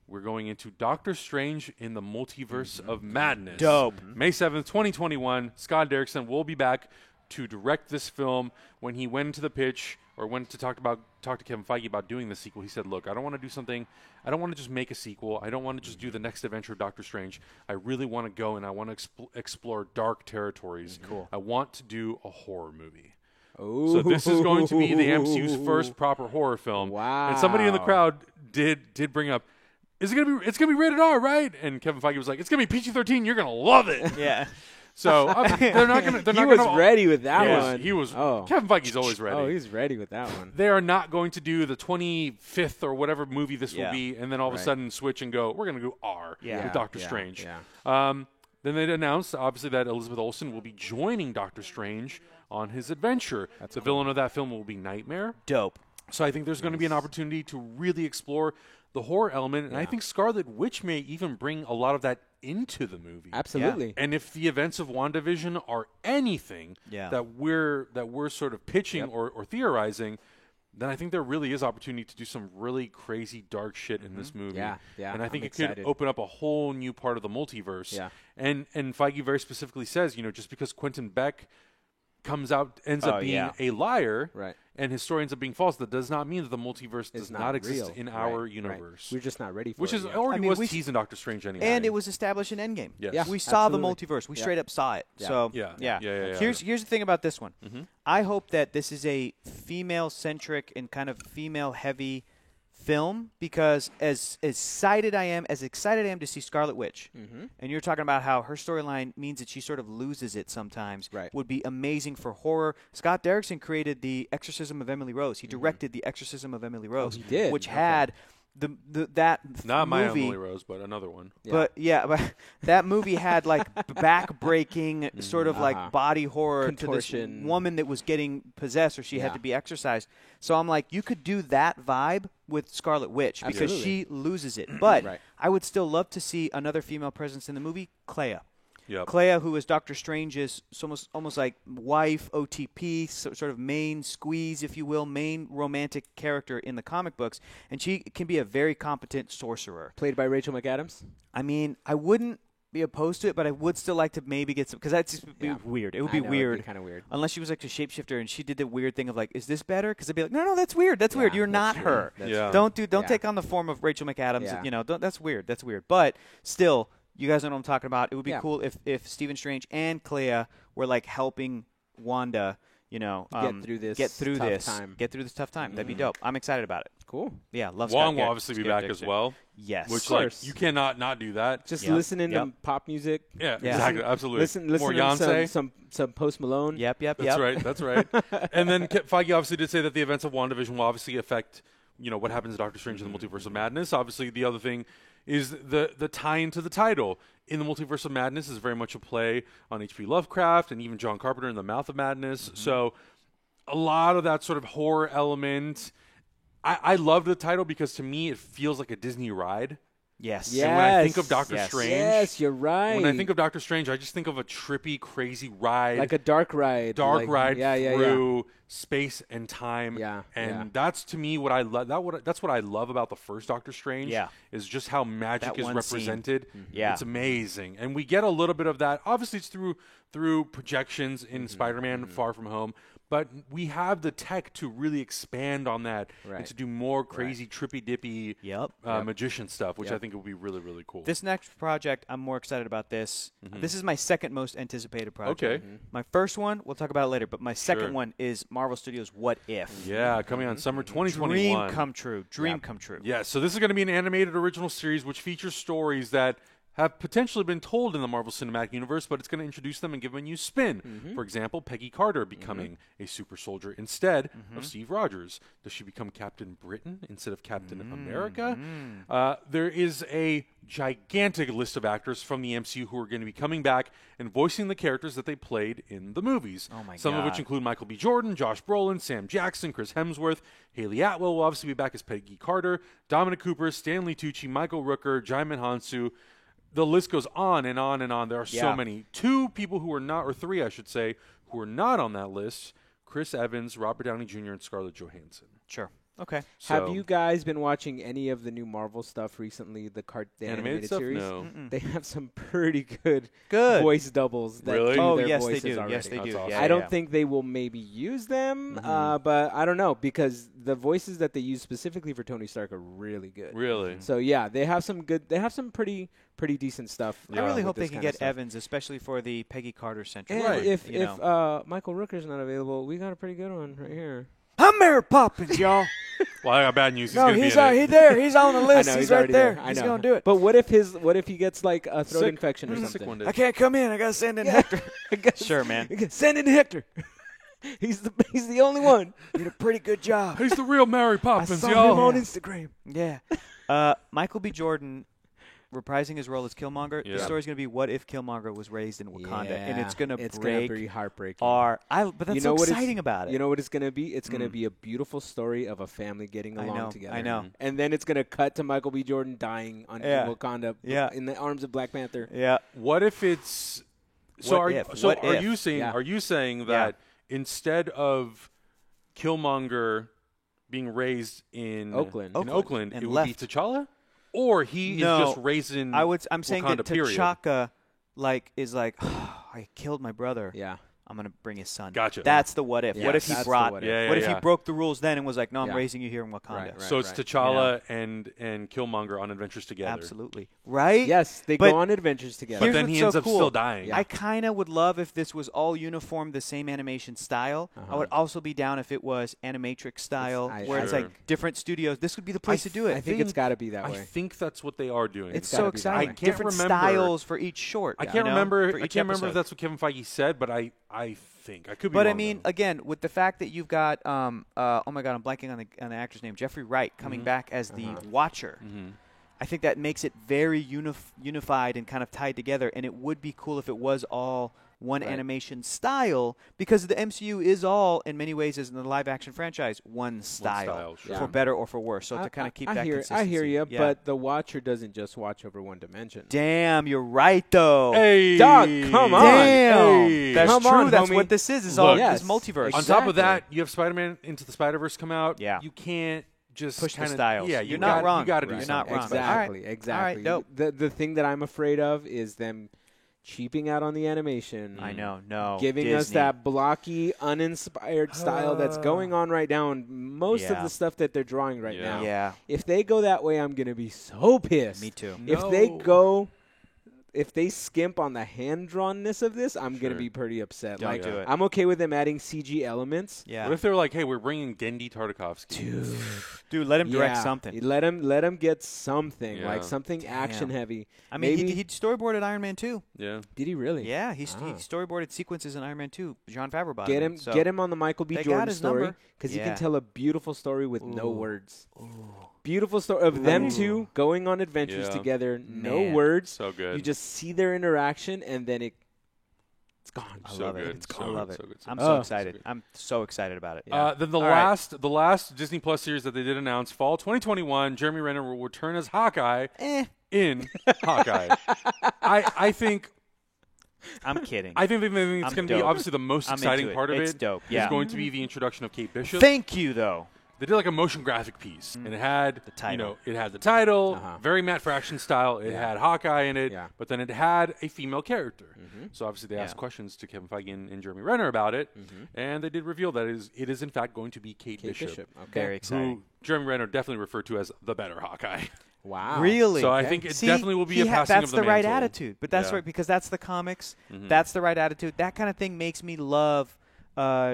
we're going into Doctor Strange in the Multiverse of Madness. Dope. May 7th, 2021. Scott Derrickson will be back to direct this film. When he went into the pitch, or went to talk to Kevin Feige about doing the sequel, he said, look, I don't want to do something, I don't want to just make a sequel, I don't want to just do the next adventure of Doctor Strange. I really want to go and I want to explore dark territories. Cool. I want to do a horror movie. So this is going to be the MCU's first proper horror film. Wow. And somebody in the crowd did bring up, it's gonna be rated R, right? And Kevin Feige was like, it's gonna be PG-13. You're gonna love it. Yeah. So they're not gonna. He was ready with that Yes, one. he was. Oh. Kevin Feige's always ready. Oh, he's ready with that one. They are not going to do the 25th or whatever movie this Yeah. will be, and then all of a Right. sudden switch and go, we're going to go R Yeah. with Doctor Yeah, Strange. yeah. Then they announced, obviously, that Elizabeth Olsen will be joining Doctor Strange on his adventure. The villain of that film will be Nightmare. Dope. So I think there's going to be an opportunity to really explore the horror element, and I think Scarlet Witch may even bring a lot of that into the movie. Absolutely. And if the events of WandaVision are anything Yeah. that we're sort of pitching or theorizing, then I think there really is opportunity to do some really crazy dark shit in this movie. Yeah, yeah, And I think I'm it could excited. open up a whole new part of the multiverse. Yeah. And Feige very specifically says, just because Quentin Beck ends up Oh, being yeah. a liar, Right. and his story ends up being false, that does not mean that the multiverse does It's not exist real. in Right, our right. universe. We're just not ready for Which it is yet. already I mean, was we- teased in Doctor Strange anyway. And it was established in Endgame. Yes. Yeah, We saw absolutely. the multiverse. We Yeah. straight up saw it. Yeah. So Yeah. Here's the thing about this one. I hope that this is a female-centric and kind of female-heavy film, because as excited I am to see Scarlet Witch, and you're talking about how her storyline means that she sort of loses it sometimes, Right. would be amazing for horror. Scott Derrickson created The Exorcism of Emily Rose. He directed The Exorcism of Emily Rose, he did? which Okay. had that Not my movie. Emily Rose, but another one. But that movie had like back-breaking sort of like body horror Contortion. to this woman that was getting possessed or she had to be exorcised. So I'm like, you could do that vibe with Scarlet Witch because Absolutely. she loses it. But Right. I would still love to see another female presence in the movie, Clea. Yep. Clea, who is Doctor Strange's almost like wife, OTP, sort of main squeeze, if you will, main romantic character in the comic books, and she can be a very competent sorcerer. Played by Rachel McAdams. I mean, I wouldn't be opposed to it, but I would still like to maybe get some, because that's just be weird. It would be weird. Kind of weird. Unless she was like a shapeshifter and she did the weird thing of like, is this better? Because I'd be like, no, that's weird. That's weird. You're not her. Yeah. Don't Yeah. take on the form of Rachel McAdams. Yeah. You know, that's weird. That's weird. But still, you guys know what I'm talking about. It would be Yeah. cool if Stephen Strange and Clea were like helping Wanda, you know, Get through this tough time. That'd be dope. I'm excited about it. Cool. Yeah, love Wong Scott will Garrett. obviously be Scott back Dixon. as well. Yes. Which, Of like, course. you cannot not do that. Just Yep. listening Yep. to pop music. Yeah, Yeah. exactly. Absolutely. Listen More to Beyonce. some Post Malone. Yep. That's right. That's right. And then Feige obviously did say that the events of WandaVision will obviously affect, you know, what happens to Doctor Strange in the Multiverse of Madness. Obviously, the other thing is the tie into the title. In the Multiverse of Madness is very much a play on H.P. Lovecraft and even John Carpenter in The Mouth of Madness. So a lot of that sort of horror element. I love the title because to me it feels like a Disney ride. Yes. Yeah. And when I think of Yes. Doctor Yes. Strange, Yes, you're right. when I think of Doctor Strange, I just think of a trippy, crazy ride. like a dark ride. Ride yeah, through space and time. Yeah, And yeah. that's to me what I love. That's what I love about the first Doctor Strange. Yeah. Is just how magic That is one scene. represented. Yeah. It's amazing. And we get a little bit of that. Obviously it's through projections in Spider-Man Far From Home. But we have the tech to really expand on that and Right. to do more crazy, trippy-dippy Yep. magician stuff, which I think would be really, really cool. This next project, I'm more excited about this. This is my second most anticipated project. Okay. My first one, we'll talk about it later, but my second Sure. one is Marvel Studios' What If? yeah, coming on summer 2021. Dream come true. Dream come true. Yeah, so this is going to be an animated original series which features stories that have potentially been told in the Marvel Cinematic Universe, but it's going to introduce them and give them a new spin. For example, Peggy Carter becoming a super soldier instead of Steve Rogers. Does she become Captain Britain instead of Captain America? There is a gigantic list of actors from the MCU who are going to be coming back and voicing the characters that they played in the movies. Oh my Some of which God. include Michael B. Jordan, Josh Brolin, Sam Jackson, Chris Hemsworth, Haley Atwell will obviously be back as Peggy Carter, Dominic Cooper, Stanley Tucci, Michael Rooker, Jaimin Hansu. The list goes on and on and on. There are so Yeah. many. Two people who are not, or three, I should say, who are not on that list: Chris Evans, Robert Downey Jr., and Scarlett Johansson. Sure. Okay. Have So- you guys been watching any of the new Marvel stuff recently? The animated stuff? series. No. They have some pretty good Good. voice doubles. That Really? do Oh, their yes, they voices do. already. Yes, they That's do. awesome. Yeah, I don't yeah. think they will maybe use them, but I don't know because the voices that they use specifically for Tony Stark are really good. Really? So yeah, they have some good. They have some pretty decent stuff. I really with hope they this can kinda get stuff. Evans, especially for the Peggy Carter centric. And Right. if you if know. Michael Rooker's not available, we got a pretty good one right here. I'm Mary Poppins, y'all. Well, I got bad news. He's No, going to be he's in out. it. He's there. He's on the list. I know he's already right there. I He's know. gonna do it. But what if he gets like a throat Sick. infection or Sick something? one day. I can't come in. I gotta send in Hector. Sure, man. Send in Hector. he's the only one. Did a pretty good job. He's the real Mary I Poppins, saw him y'all. on Instagram. Yeah. Michael B. Jordan reprising his role as Killmonger. Yeah. The story's going to be what if Killmonger was raised in Wakanda, and it's going to It's break gonna be heartbreaking. our. But that's You know so what exciting about it. You know what it's gonna be? It's gonna be a beautiful story of a family getting I along know, together. I know. And then it's gonna cut to Michael B. Jordan dying in Yeah. Wakanda, Yeah. in the arms of Black Panther. Yeah. What if it's so? What Are if? so? What Are if? you saying? Yeah. Are you saying that instead of Killmonger being raised in Oakland. Oakland, And it would left. be T'Challa, or he No. is just raised in? I'm saying Wakanda, that period. T'Chaka, is like, I killed my brother. Yeah. I'm gonna bring his son. Gotcha. That's the what if. Yeah, What if he that's the brought? what if. Yeah, what if yeah. he broke the rules then and was like, no, I'm Yeah. raising you here in Wakanda. Right, right. So it's T'Challa You and Killmonger on adventures together. Absolutely. Right? Yes, they But go on adventures together. But Here's then what's he so ends up cool. still dying. I kind of would love if this was all uniform, the same animation style. I would also be down if it was animatrix style, where it's Sure. like different studios. This would be the place to do it. I think it's got to be that I way. think that's what they are doing. It's gotta so be that exciting. way. I can't Different remember- styles for each short. I you can't know, remember. for I each can't remember episode. if that's what Kevin Feige said, but I think. I could be But wrong, I mean, though. again, with the fact that you've got, oh my God, I'm blanking on the actor's name, Jeffrey Wright coming back as the Watcher. I think that makes it very unified and kind of tied together. And it would be cool if it was all one animation style, because the MCU is all, in many ways, as in the live-action franchise, one style, sure. for better or for worse. So to kind of keep that consistency. I hear you, Yeah. but the Watcher doesn't just watch over one dimension. Damn, you're right, though. Hey, Dog, come on. Damn. Hey. That's Come true. on, That's homie. what this is. Look, All yes, this multiverse. On top of Exactly. that, you have Spider-Man Into the Spider-Verse come out. Yeah. You can't just Push the kinda, styles. Yeah, You're not wrong. You got to do You're something. not wrong. Exactly, All right. exactly. All right, dope. The thing that I'm afraid of is them cheaping out on the animation. I know. No. Giving us Disney. that blocky, uninspired style that's going on right now, and most of Yeah. the stuff that they're drawing right Yeah. now. Yeah. If they go that way, I'm gonna be so pissed. Me too. If they No. if they skimp on the hand drawnness of this, I'm gonna Sure. be pretty upset. Don't Like, do it. I'm okay with them adding CG elements. Yeah. What if they're like, hey, we're bringing Gendy Tartakovsky? Dude, let him direct Yeah. something. Let him get something, Yeah. like something Damn. action heavy. I mean, Maybe, he storyboarded Iron Man 2. Yeah. did he really? Yeah, he Ah. storyboarded sequences in Iron Man 2. John Favreau bought Get him. him, So get him on the Michael B. they got Jordan his story number. because he Yeah. can tell a beautiful story with no Ooh. words. Beautiful story of them two going on adventures Yeah. together, no Man. words. So good. You just see their interaction, and then it's gone. I So love good. it. So I love good, it. so good, so I'm good. so Oh. excited. I'm so excited about it. Then the All right. last Disney Plus series that they did announce, fall 2021, Jeremy Renner will return as Hawkeye in Hawkeye. I think I'm kidding. it's I'm going to be dope. obviously the most I'm exciting into it. part of It's it. dope. Is Yeah. going to be the introduction of Kate Bishop. Thank you, though. They did like a motion graphic piece, and it had The title. You know, it had the title, Uh-huh. very Matt Fraction style. It had Hawkeye in it, Yeah. but then it had a female character. So obviously they asked Yeah. questions to Kevin Feige and Jeremy Renner about it, and they did reveal that it is in fact going to be Kate Bishop, Okay. Very exciting. who Jeremy Renner definitely referred to as the better Hawkeye. Wow. Really? So I think it See, definitely will be a passing that's of the right mantle. attitude. But that's Yeah. right, because that's the comics. That's the right attitude. That kind of thing makes me love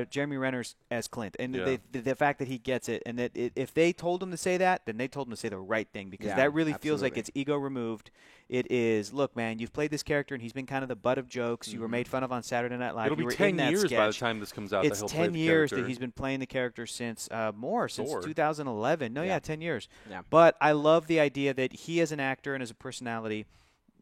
Jeremy Renner as Clint, and Yeah. the fact that he gets it, and that if they told him to say that, then they told him to say the right thing, because Yeah, that really feels like absolutely. it's ego removed. It is, look, man, you've played this character, and he's been kind of the butt of jokes. You were made fun of on Saturday Night Live. It'll you be were 10 in that years by the sketch. time this comes out. It's that he'll 10 play the years character. that he's been playing the character since since Thor. 2011. No, yeah, 10 years. Yeah. But I love the idea that he, as an actor and as a personality,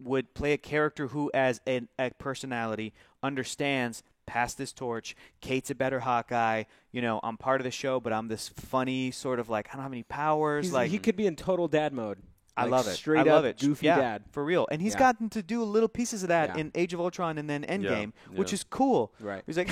would play a character who, as a personality, understands. Pass this torch. Kate's a better Hawkeye. You know, I'm part of the show, but I'm this funny sort of like, I don't have any powers. He could be in total dad mode. I Like, love it. Straight I love up it. goofy yeah, dad. for real. And he's Yeah. gotten to do little pieces of that Yeah. in Age of Ultron and then Endgame, which yeah. is cool. Right. He's like,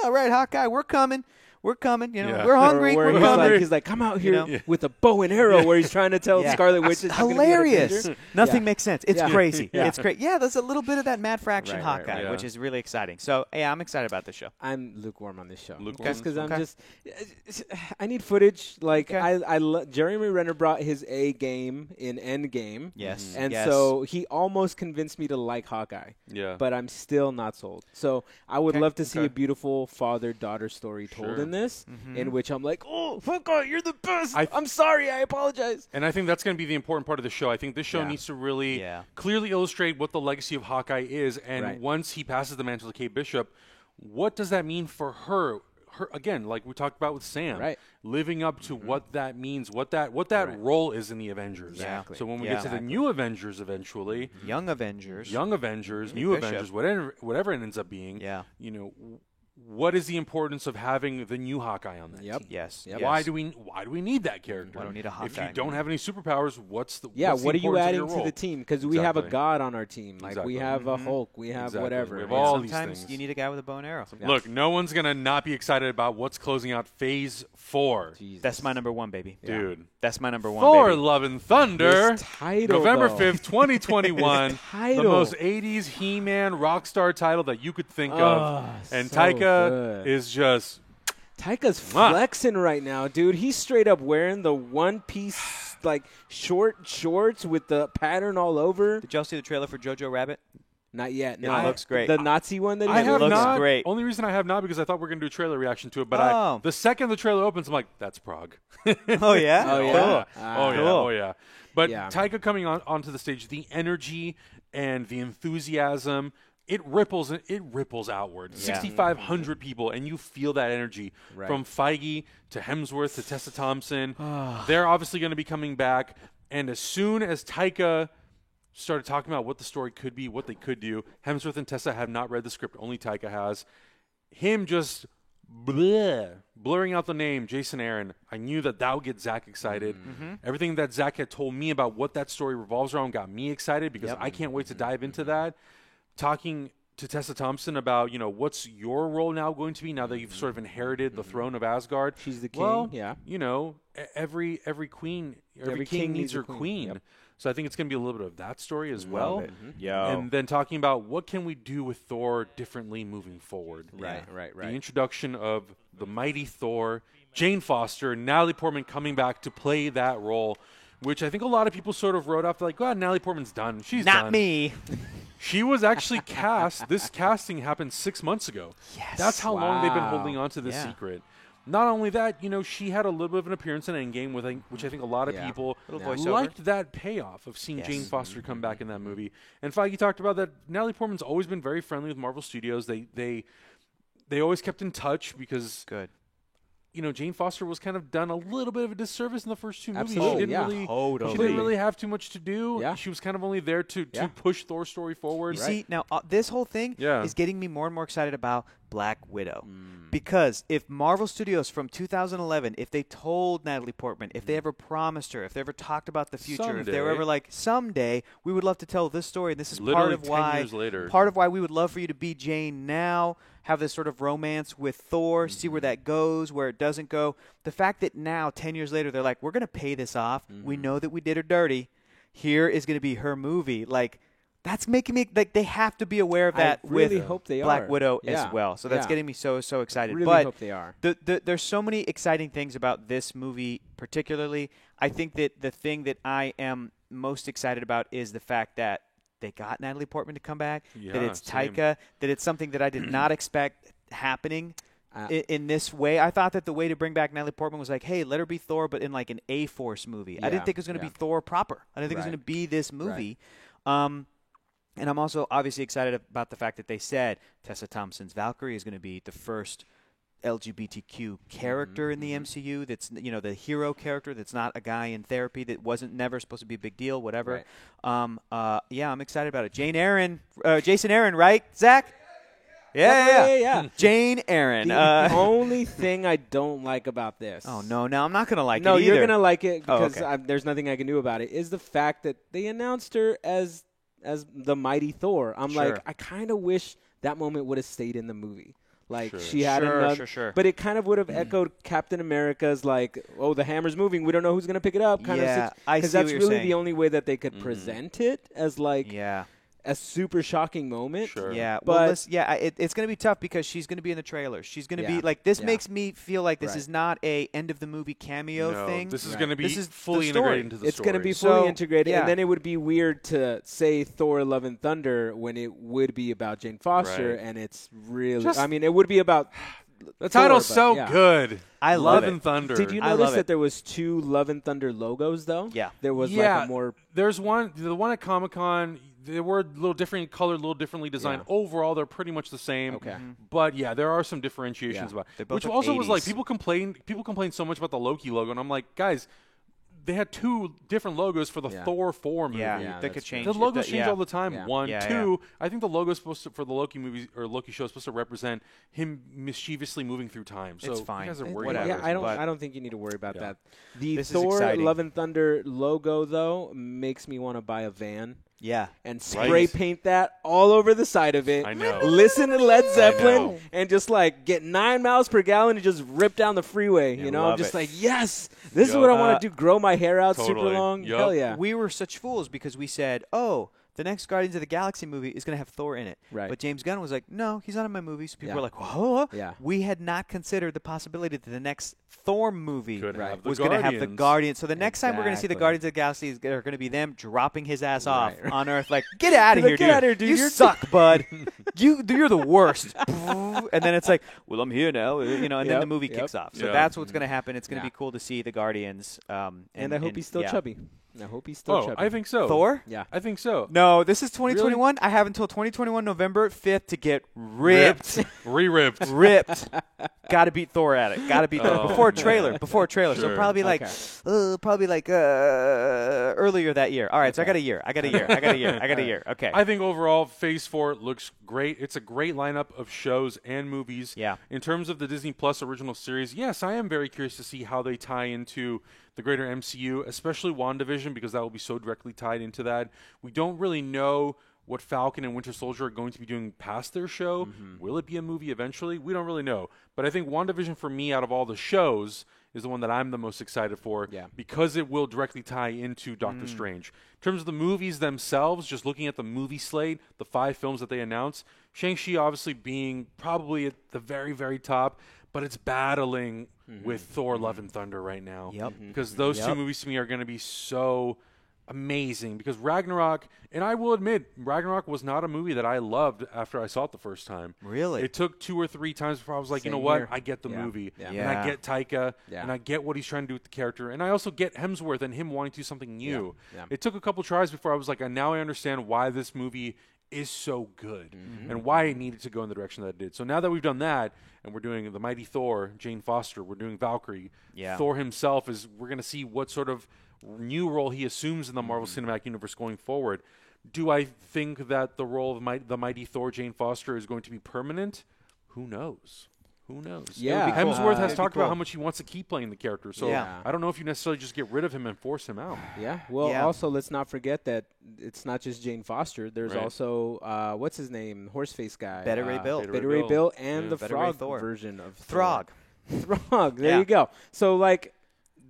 all right, Hawkeye, we're coming. We're coming. You know, Yeah. we're hungry. Where We're he's coming. like, he's like, come out here know? Yeah. with a bow and arrow, where he's trying to tell Yeah. Scarlet Witch It's that she's gonna be an hilarious. Avenger. Nothing Yeah. makes sense. It's Yeah. crazy. Yeah. It's great. Yeah, there's a little bit of that Mad Fraction Right, Hawkeye, right, right. which is really exciting. So, yeah, I'm excited about this show. I'm lukewarm on this show. Lukewarm. Just because Okay. I'm just, I need footage. Like Okay. Jeremy Renner brought his A game in Endgame. Yes. And Yes. so he almost convinced me to like Hawkeye. Yeah. But I'm still not sold. So I would Okay. love to see Okay. a beautiful father-daughter story told Sure. in this, Mm-hmm. in which I'm like, oh, Hawkeye, you're the best. I- I'm sorry. I apologize. And I think that's going to be the important part of the show. I think this show Yeah. needs to really Yeah. clearly illustrate what the legacy of Hawkeye is. And Right. once he passes the mantle to Kate Bishop, what does that mean for her? Her again, like we talked about with Sam, Right. living up to what that means, what that Right. role is in the Avengers. Exactly. So when we Yeah. get to the new Avengers eventually, Young Avengers. Young Avengers, New Bishop. Avengers, whatever it ends up being, Yeah. you know, what is the importance of having the new Hawkeye on that Yep. team? Yes. Yep. yes. Why do we need that character? Why do we need a If you Hawkeye? don't have any superpowers, what's the Yeah, what's the what are you importance of adding your to role? the team? Because we have a Exactly. god on our team. Like Exactly. we have a Hulk, we have Exactly. whatever. We have Yeah. all these Sometimes things. you need a guy with a bow and arrow. Look, no one's gonna not be excited about what's closing out Phase 4, Jesus. That's my number one, baby. dude. That's my number one, Thor: baby. Love and Thunder, This title, November though. 5th, 2021. This title. The most 80s He-Man rock star title that you could think Oh, of, and so Taika good. is just Taika's Mwah. flexing right now, dude. He's straight up wearing the one-piece like short shorts with the pattern all over. Did y'all see the trailer for Jojo Rabbit? Not yet. It No. looks great. The Nazi one that he I did? have looks not. great. Only reason I have not because I thought we were gonna do a trailer reaction to it, but Oh. the second the trailer opens, I'm like, that's Prague. Oh, yeah? Oh, yeah? Oh Ah. yeah, Cool. oh yeah. But Yeah. Taika coming onto the stage, the energy and the enthusiasm, it ripples outward. 6,500 people, and you feel that energy from Feige to Hemsworth to Tessa Thompson. They're obviously going to be coming back, and as soon as Taika started talking about what the story could be, what they could do, Hemsworth and Tessa have not read the script. Only Taika has. Him just blurring out the name Jason Aaron. I knew that would get Zach excited. Everything that Zach had told me about what that story revolves around got me excited because I can't wait to dive into that. Talking to Tessa Thompson about, what's your role now going to be now that you've sort of inherited the throne of Asgard. She's the king, well, every queen, every king needs her queen. Yep. So I think it's going to be a little bit of that story as well. Yo. And then talking about what can we do with Thor differently moving forward. Right. The introduction of the mighty Thor, Jane Foster, Natalie Portman coming back to play that role, which I think a lot of people sort of wrote off like, God, Natalie Portman's done. She's Not done. me. She was actually cast. This casting happened 6 months ago. Yes. That's how long they've been Wow. holding on to this Yeah. secret. Not only that, she had a little bit of an appearance in Endgame, which I think a lot of people Little voiceover. liked that payoff of seeing Jane Foster come back in that movie. And Feige talked about that. Natalie Portman's always been very friendly with Marvel Studios. They always kept in touch because Good. Jane Foster was kind of done a little bit of a disservice in the first two movies. Absolutely, She didn't yeah. really, Totally. she didn't really have too much to do. Yeah. She was kind of only there to push Thor's story forward. You see, now this whole thing Yeah. is getting me more and more excited about Black Widow. Because if Marvel Studios from 2011, if they told Natalie Portman, if they ever promised her, if they ever talked about the future, if they were Someday. ever like, someday we would love to tell this story, and this is Literally part of 10 why years later. part of why we would love for you to be Jane now, have this sort of romance with Thor, see where that goes, where it doesn't go. The fact that now, 10 years later, they're like, we're going to pay this off. We know that we did her dirty. Here is going to be her movie. Like, that's making me like they have to be aware of that. I really with hope they Black are. Widow Yeah. as well. So that's Yeah. getting me so excited. Really but hope they are. there's so many exciting things about this movie, particularly. I think that the thing that I am most excited about is the fact that they got Natalie Portman to come back. That Yeah, it's same. Taika. That it's something that I did not expect happening. In this way, I thought that the way to bring back Natalie Portman was like, hey, let her be Thor, but in like an A-Force movie. I Yeah, didn't think it was going to yeah. be Thor proper. I didn't think it was Right. going to be this movie. And I'm also obviously excited about the fact that they said Tessa Thompson's Valkyrie is going to be the first LGBTQ character in the MCU. That's the hero character. That's not a guy in therapy. That wasn't never supposed to be a big deal. Whatever. Yeah, I'm excited about it. Jason Aaron, right, Zach? Yeah. Jane Aaron. The only thing I don't like about this. Oh no, I'm not gonna like No, it either. you're gonna like it because okay. there's nothing I can do about it. Is the fact that they announced her as the mighty Thor. I'm Sure. like, I kind of wish that moment would have stayed in the movie. Like Sure. she had Sure, another, sure. but it kind of would have echoed Captain America's like, oh, the hammer's moving. We don't know who's gonna pick it up. Kind Yeah, of, I because see what that's you're really saying. the only way that they could present it as like Yeah. a super shocking moment. Sure. Yeah, But- well, it's going to be tough because she's going to be in the trailers. She's going to Yeah, be like this. yeah. Makes me feel like this Right. is not a end of the movie cameo No, thing. this is Right. going to be This is the fully story. integrated into the It's story. going to be fully So, integrated, yeah. and then it would be weird to say Thor: Love and Thunder when it would be about Jane Foster, Right. and it's really. Just- I mean, it would be about. The Thor, title's but so yeah. good. I love it. and Thunder. Did you I notice love that it. there was 2 Love and Thunder logos though? Yeah. there was Yeah. like a more. There's one, the one at Comic-Con, they were a little differently colored, a little differently designed. Yeah. Overall, they're pretty much the same. Okay. But yeah, there are some differentiations Yeah. about They both which look also was like 80s. people complain so much about the Loki logo, and I'm like, guys, they had 2 different logos for the Yeah. Thor 4 movie. Yeah, Yeah, they that's could change. The it. logos change yeah. all the time. Yeah. One, Yeah, 2. I think the logo is supposed to, for the Loki movies or Loki show is supposed to represent him mischievously moving through time. So It's fine. You guys are It- worried whatever. about Yeah, this. I don't think you need to worry about Yeah. that. The This is Thor: exciting. Love and Thunder logo though makes me want to buy a van Yeah. and spray paint that all over the side of it. I know. Listen to Led know. Zeppelin and just like get 9 miles per gallon and just rip down the freeway. Yeah, You know, I'm love just it. like, yes, this is Yup. what I want to do. Grow my hair out super Totally. long. Yup. Hell yeah. We were such fools because we said, "Oh, the next Guardians of the Galaxy movie is going to have Thor in it." Right. But James Gunn was like, "No, he's not in my movie." So people Yeah. were like, "Whoa!" Yeah. We had not considered the possibility that the next Thor movie Could Right. have the was going to have the Guardians. Guardians. So the next time we're going to see the Exactly. Guardians of the Galaxy is going to be them dropping his ass off Right. on Earth, like, "Get out of Like, here, "Get dude! outta here, dude. You You're- suck, bud. You're the worst." And then it's like, "Well, I'm here now," and then Yep, the movie yep. kicks off. So Yeah. that's what's going to happen. It's going to Yeah. be cool to see the Guardians. And I hope he's still yeah. chubby. I hope he's still chubby. I think so. Thor? Yeah. I think so. No, this is 2021. I have until 2021 November 5th to get ripped. Re-ripped. Ripped. Got to beat Thor at it. Got to beat Thor before a trailer. Sure. So probably like earlier that year. All right, so I got a year. I got a year. Okay. I think overall, Phase 4 looks great. It's a great lineup of shows and movies. Yeah. In terms of the Disney Plus original series, yes, I am very curious to see how they tie into the greater MCU, especially WandaVision, because that will be so directly tied into that. We don't really know what Falcon and Winter Soldier are going to be doing past their show. Will it be a movie eventually? We don't really know. But I think WandaVision, for me, out of all the shows, is the one that I'm the most excited for because it will directly tie into Doctor Strange. In terms of the movies themselves, just looking at the movie slate, the 5 films that they announced, Shang-Chi obviously being probably at the very, very top, but it's battling with Thor Love and Thunder right now. Because those two movies to me are going to be so amazing, because Ragnarok, and I will admit, Ragnarok was not a movie that I loved after I saw it the first time. Really? It took 2 or 3 times before I was like, Same you know what? here. I get the movie. Yeah. And I get Taika, Yeah. and I get what he's trying to do with the character, and I also get Hemsworth and him wanting to do something new. Yeah. It took a couple tries before I was like, and now I understand why this movie is so good and why it needed to go in the direction that it did. So now that we've done that, and we're doing the Mighty Thor, Jane Foster, we're doing Valkyrie, Thor himself we're going to see what sort of new role he assumes in the Marvel Cinematic Universe going forward. Do I think that the role of the Mighty Thor, Jane Foster, is going to be permanent? Who knows? Who knows? Yeah. Hemsworth has It'd be talked cool. about how much he wants to keep playing the character. So Yeah. I don't know if you necessarily just get rid of him and force him out. Yeah. Well, Yeah. also, let's not forget that it's not just Jane Foster. There's Right. also, what's his name? Horseface guy. Beta Ray Bill. Beta Ray Bill and Yeah. the Beta Ray frog Thor. version of Throg. Throg. There Yeah. you go. So, like,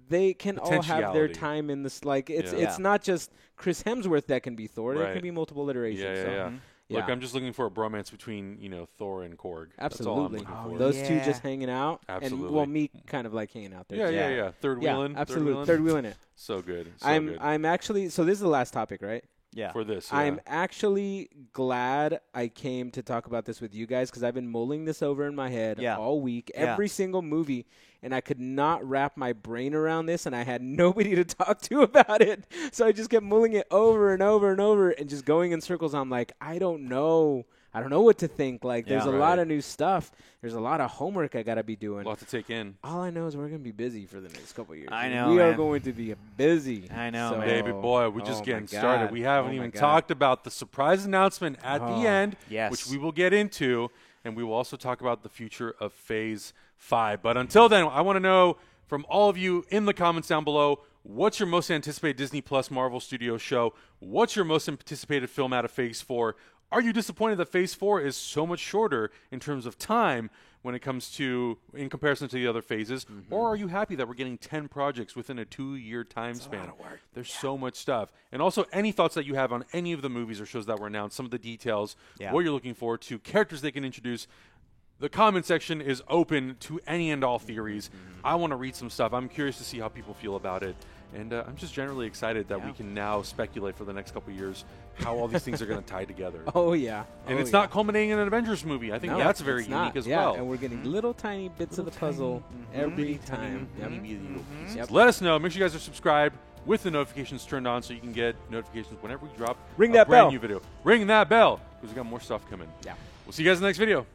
they can all have their Potentiality. time in this. Like, it's Yeah. it's not just Chris Hemsworth that can be Thor. There Right. can be multiple iterations. Yeah, so. yeah. Yeah. Look, I'm just looking for a bromance between, Thor and Korg. Absolutely. That's all I'm looking for. Those two Yeah. just hanging out. Absolutely. And, well, me kind of like hanging out there. Yeah, too. yeah. Third Yeah, wheeling. absolutely. Third wheeling it. So good. So I'm good. I'm actually, so this is the last topic, right? Yeah. For this, I'm actually glad I came to talk about this with you guys, because I've been mulling this over in my head all week, every single movie, and I could not wrap my brain around this, and I had nobody to talk to about it. So I just kept mulling it over and over and over and just going in circles. I'm like, I don't know what to think. Like, there's a lot of new stuff. There's a lot of homework I got to be doing. a lot to take in. All I know is we're going to be busy for the next couple of years. I know, We are man. going to be busy. I know, So- man. Baby boy, we're just Oh, getting my started. God. We haven't Oh, my even God. talked about the surprise announcement at the end, yes. which we will get into, and we will also talk about the future of Phase 5. But until then, I want to know from all of you in the comments down below, what's your most anticipated Disney Plus Marvel Studios show? What's your most anticipated film out of Phase 4? Are you disappointed that Phase 4 is so much shorter in terms of time when it comes to, in comparison to the other phases? Or are you happy that we're getting 10 projects within a 2-year time span? There's so much stuff. And also, any thoughts that you have on any of the movies or shows that were announced, some of the details, what you're looking forward to, characters they can introduce. The comment section is open to any and all theories. I want to read some stuff. I'm curious to see how people feel about it. And I'm just generally excited that we can now speculate for the next couple of years how all these things are going to tie together. Oh, yeah. And Oh, it's yeah. not culminating in an Avengers movie. I think No, that's very it's unique not. as Yeah, well. and we're getting little tiny bits of the puzzle every time. Yep. Yep. Let us know. Make sure you guys are subscribed with the notifications turned on so you can get notifications whenever we drop Ring a that brand bell. new video. Ring that bell because we got more stuff coming. Yeah. We'll see you guys in the next video.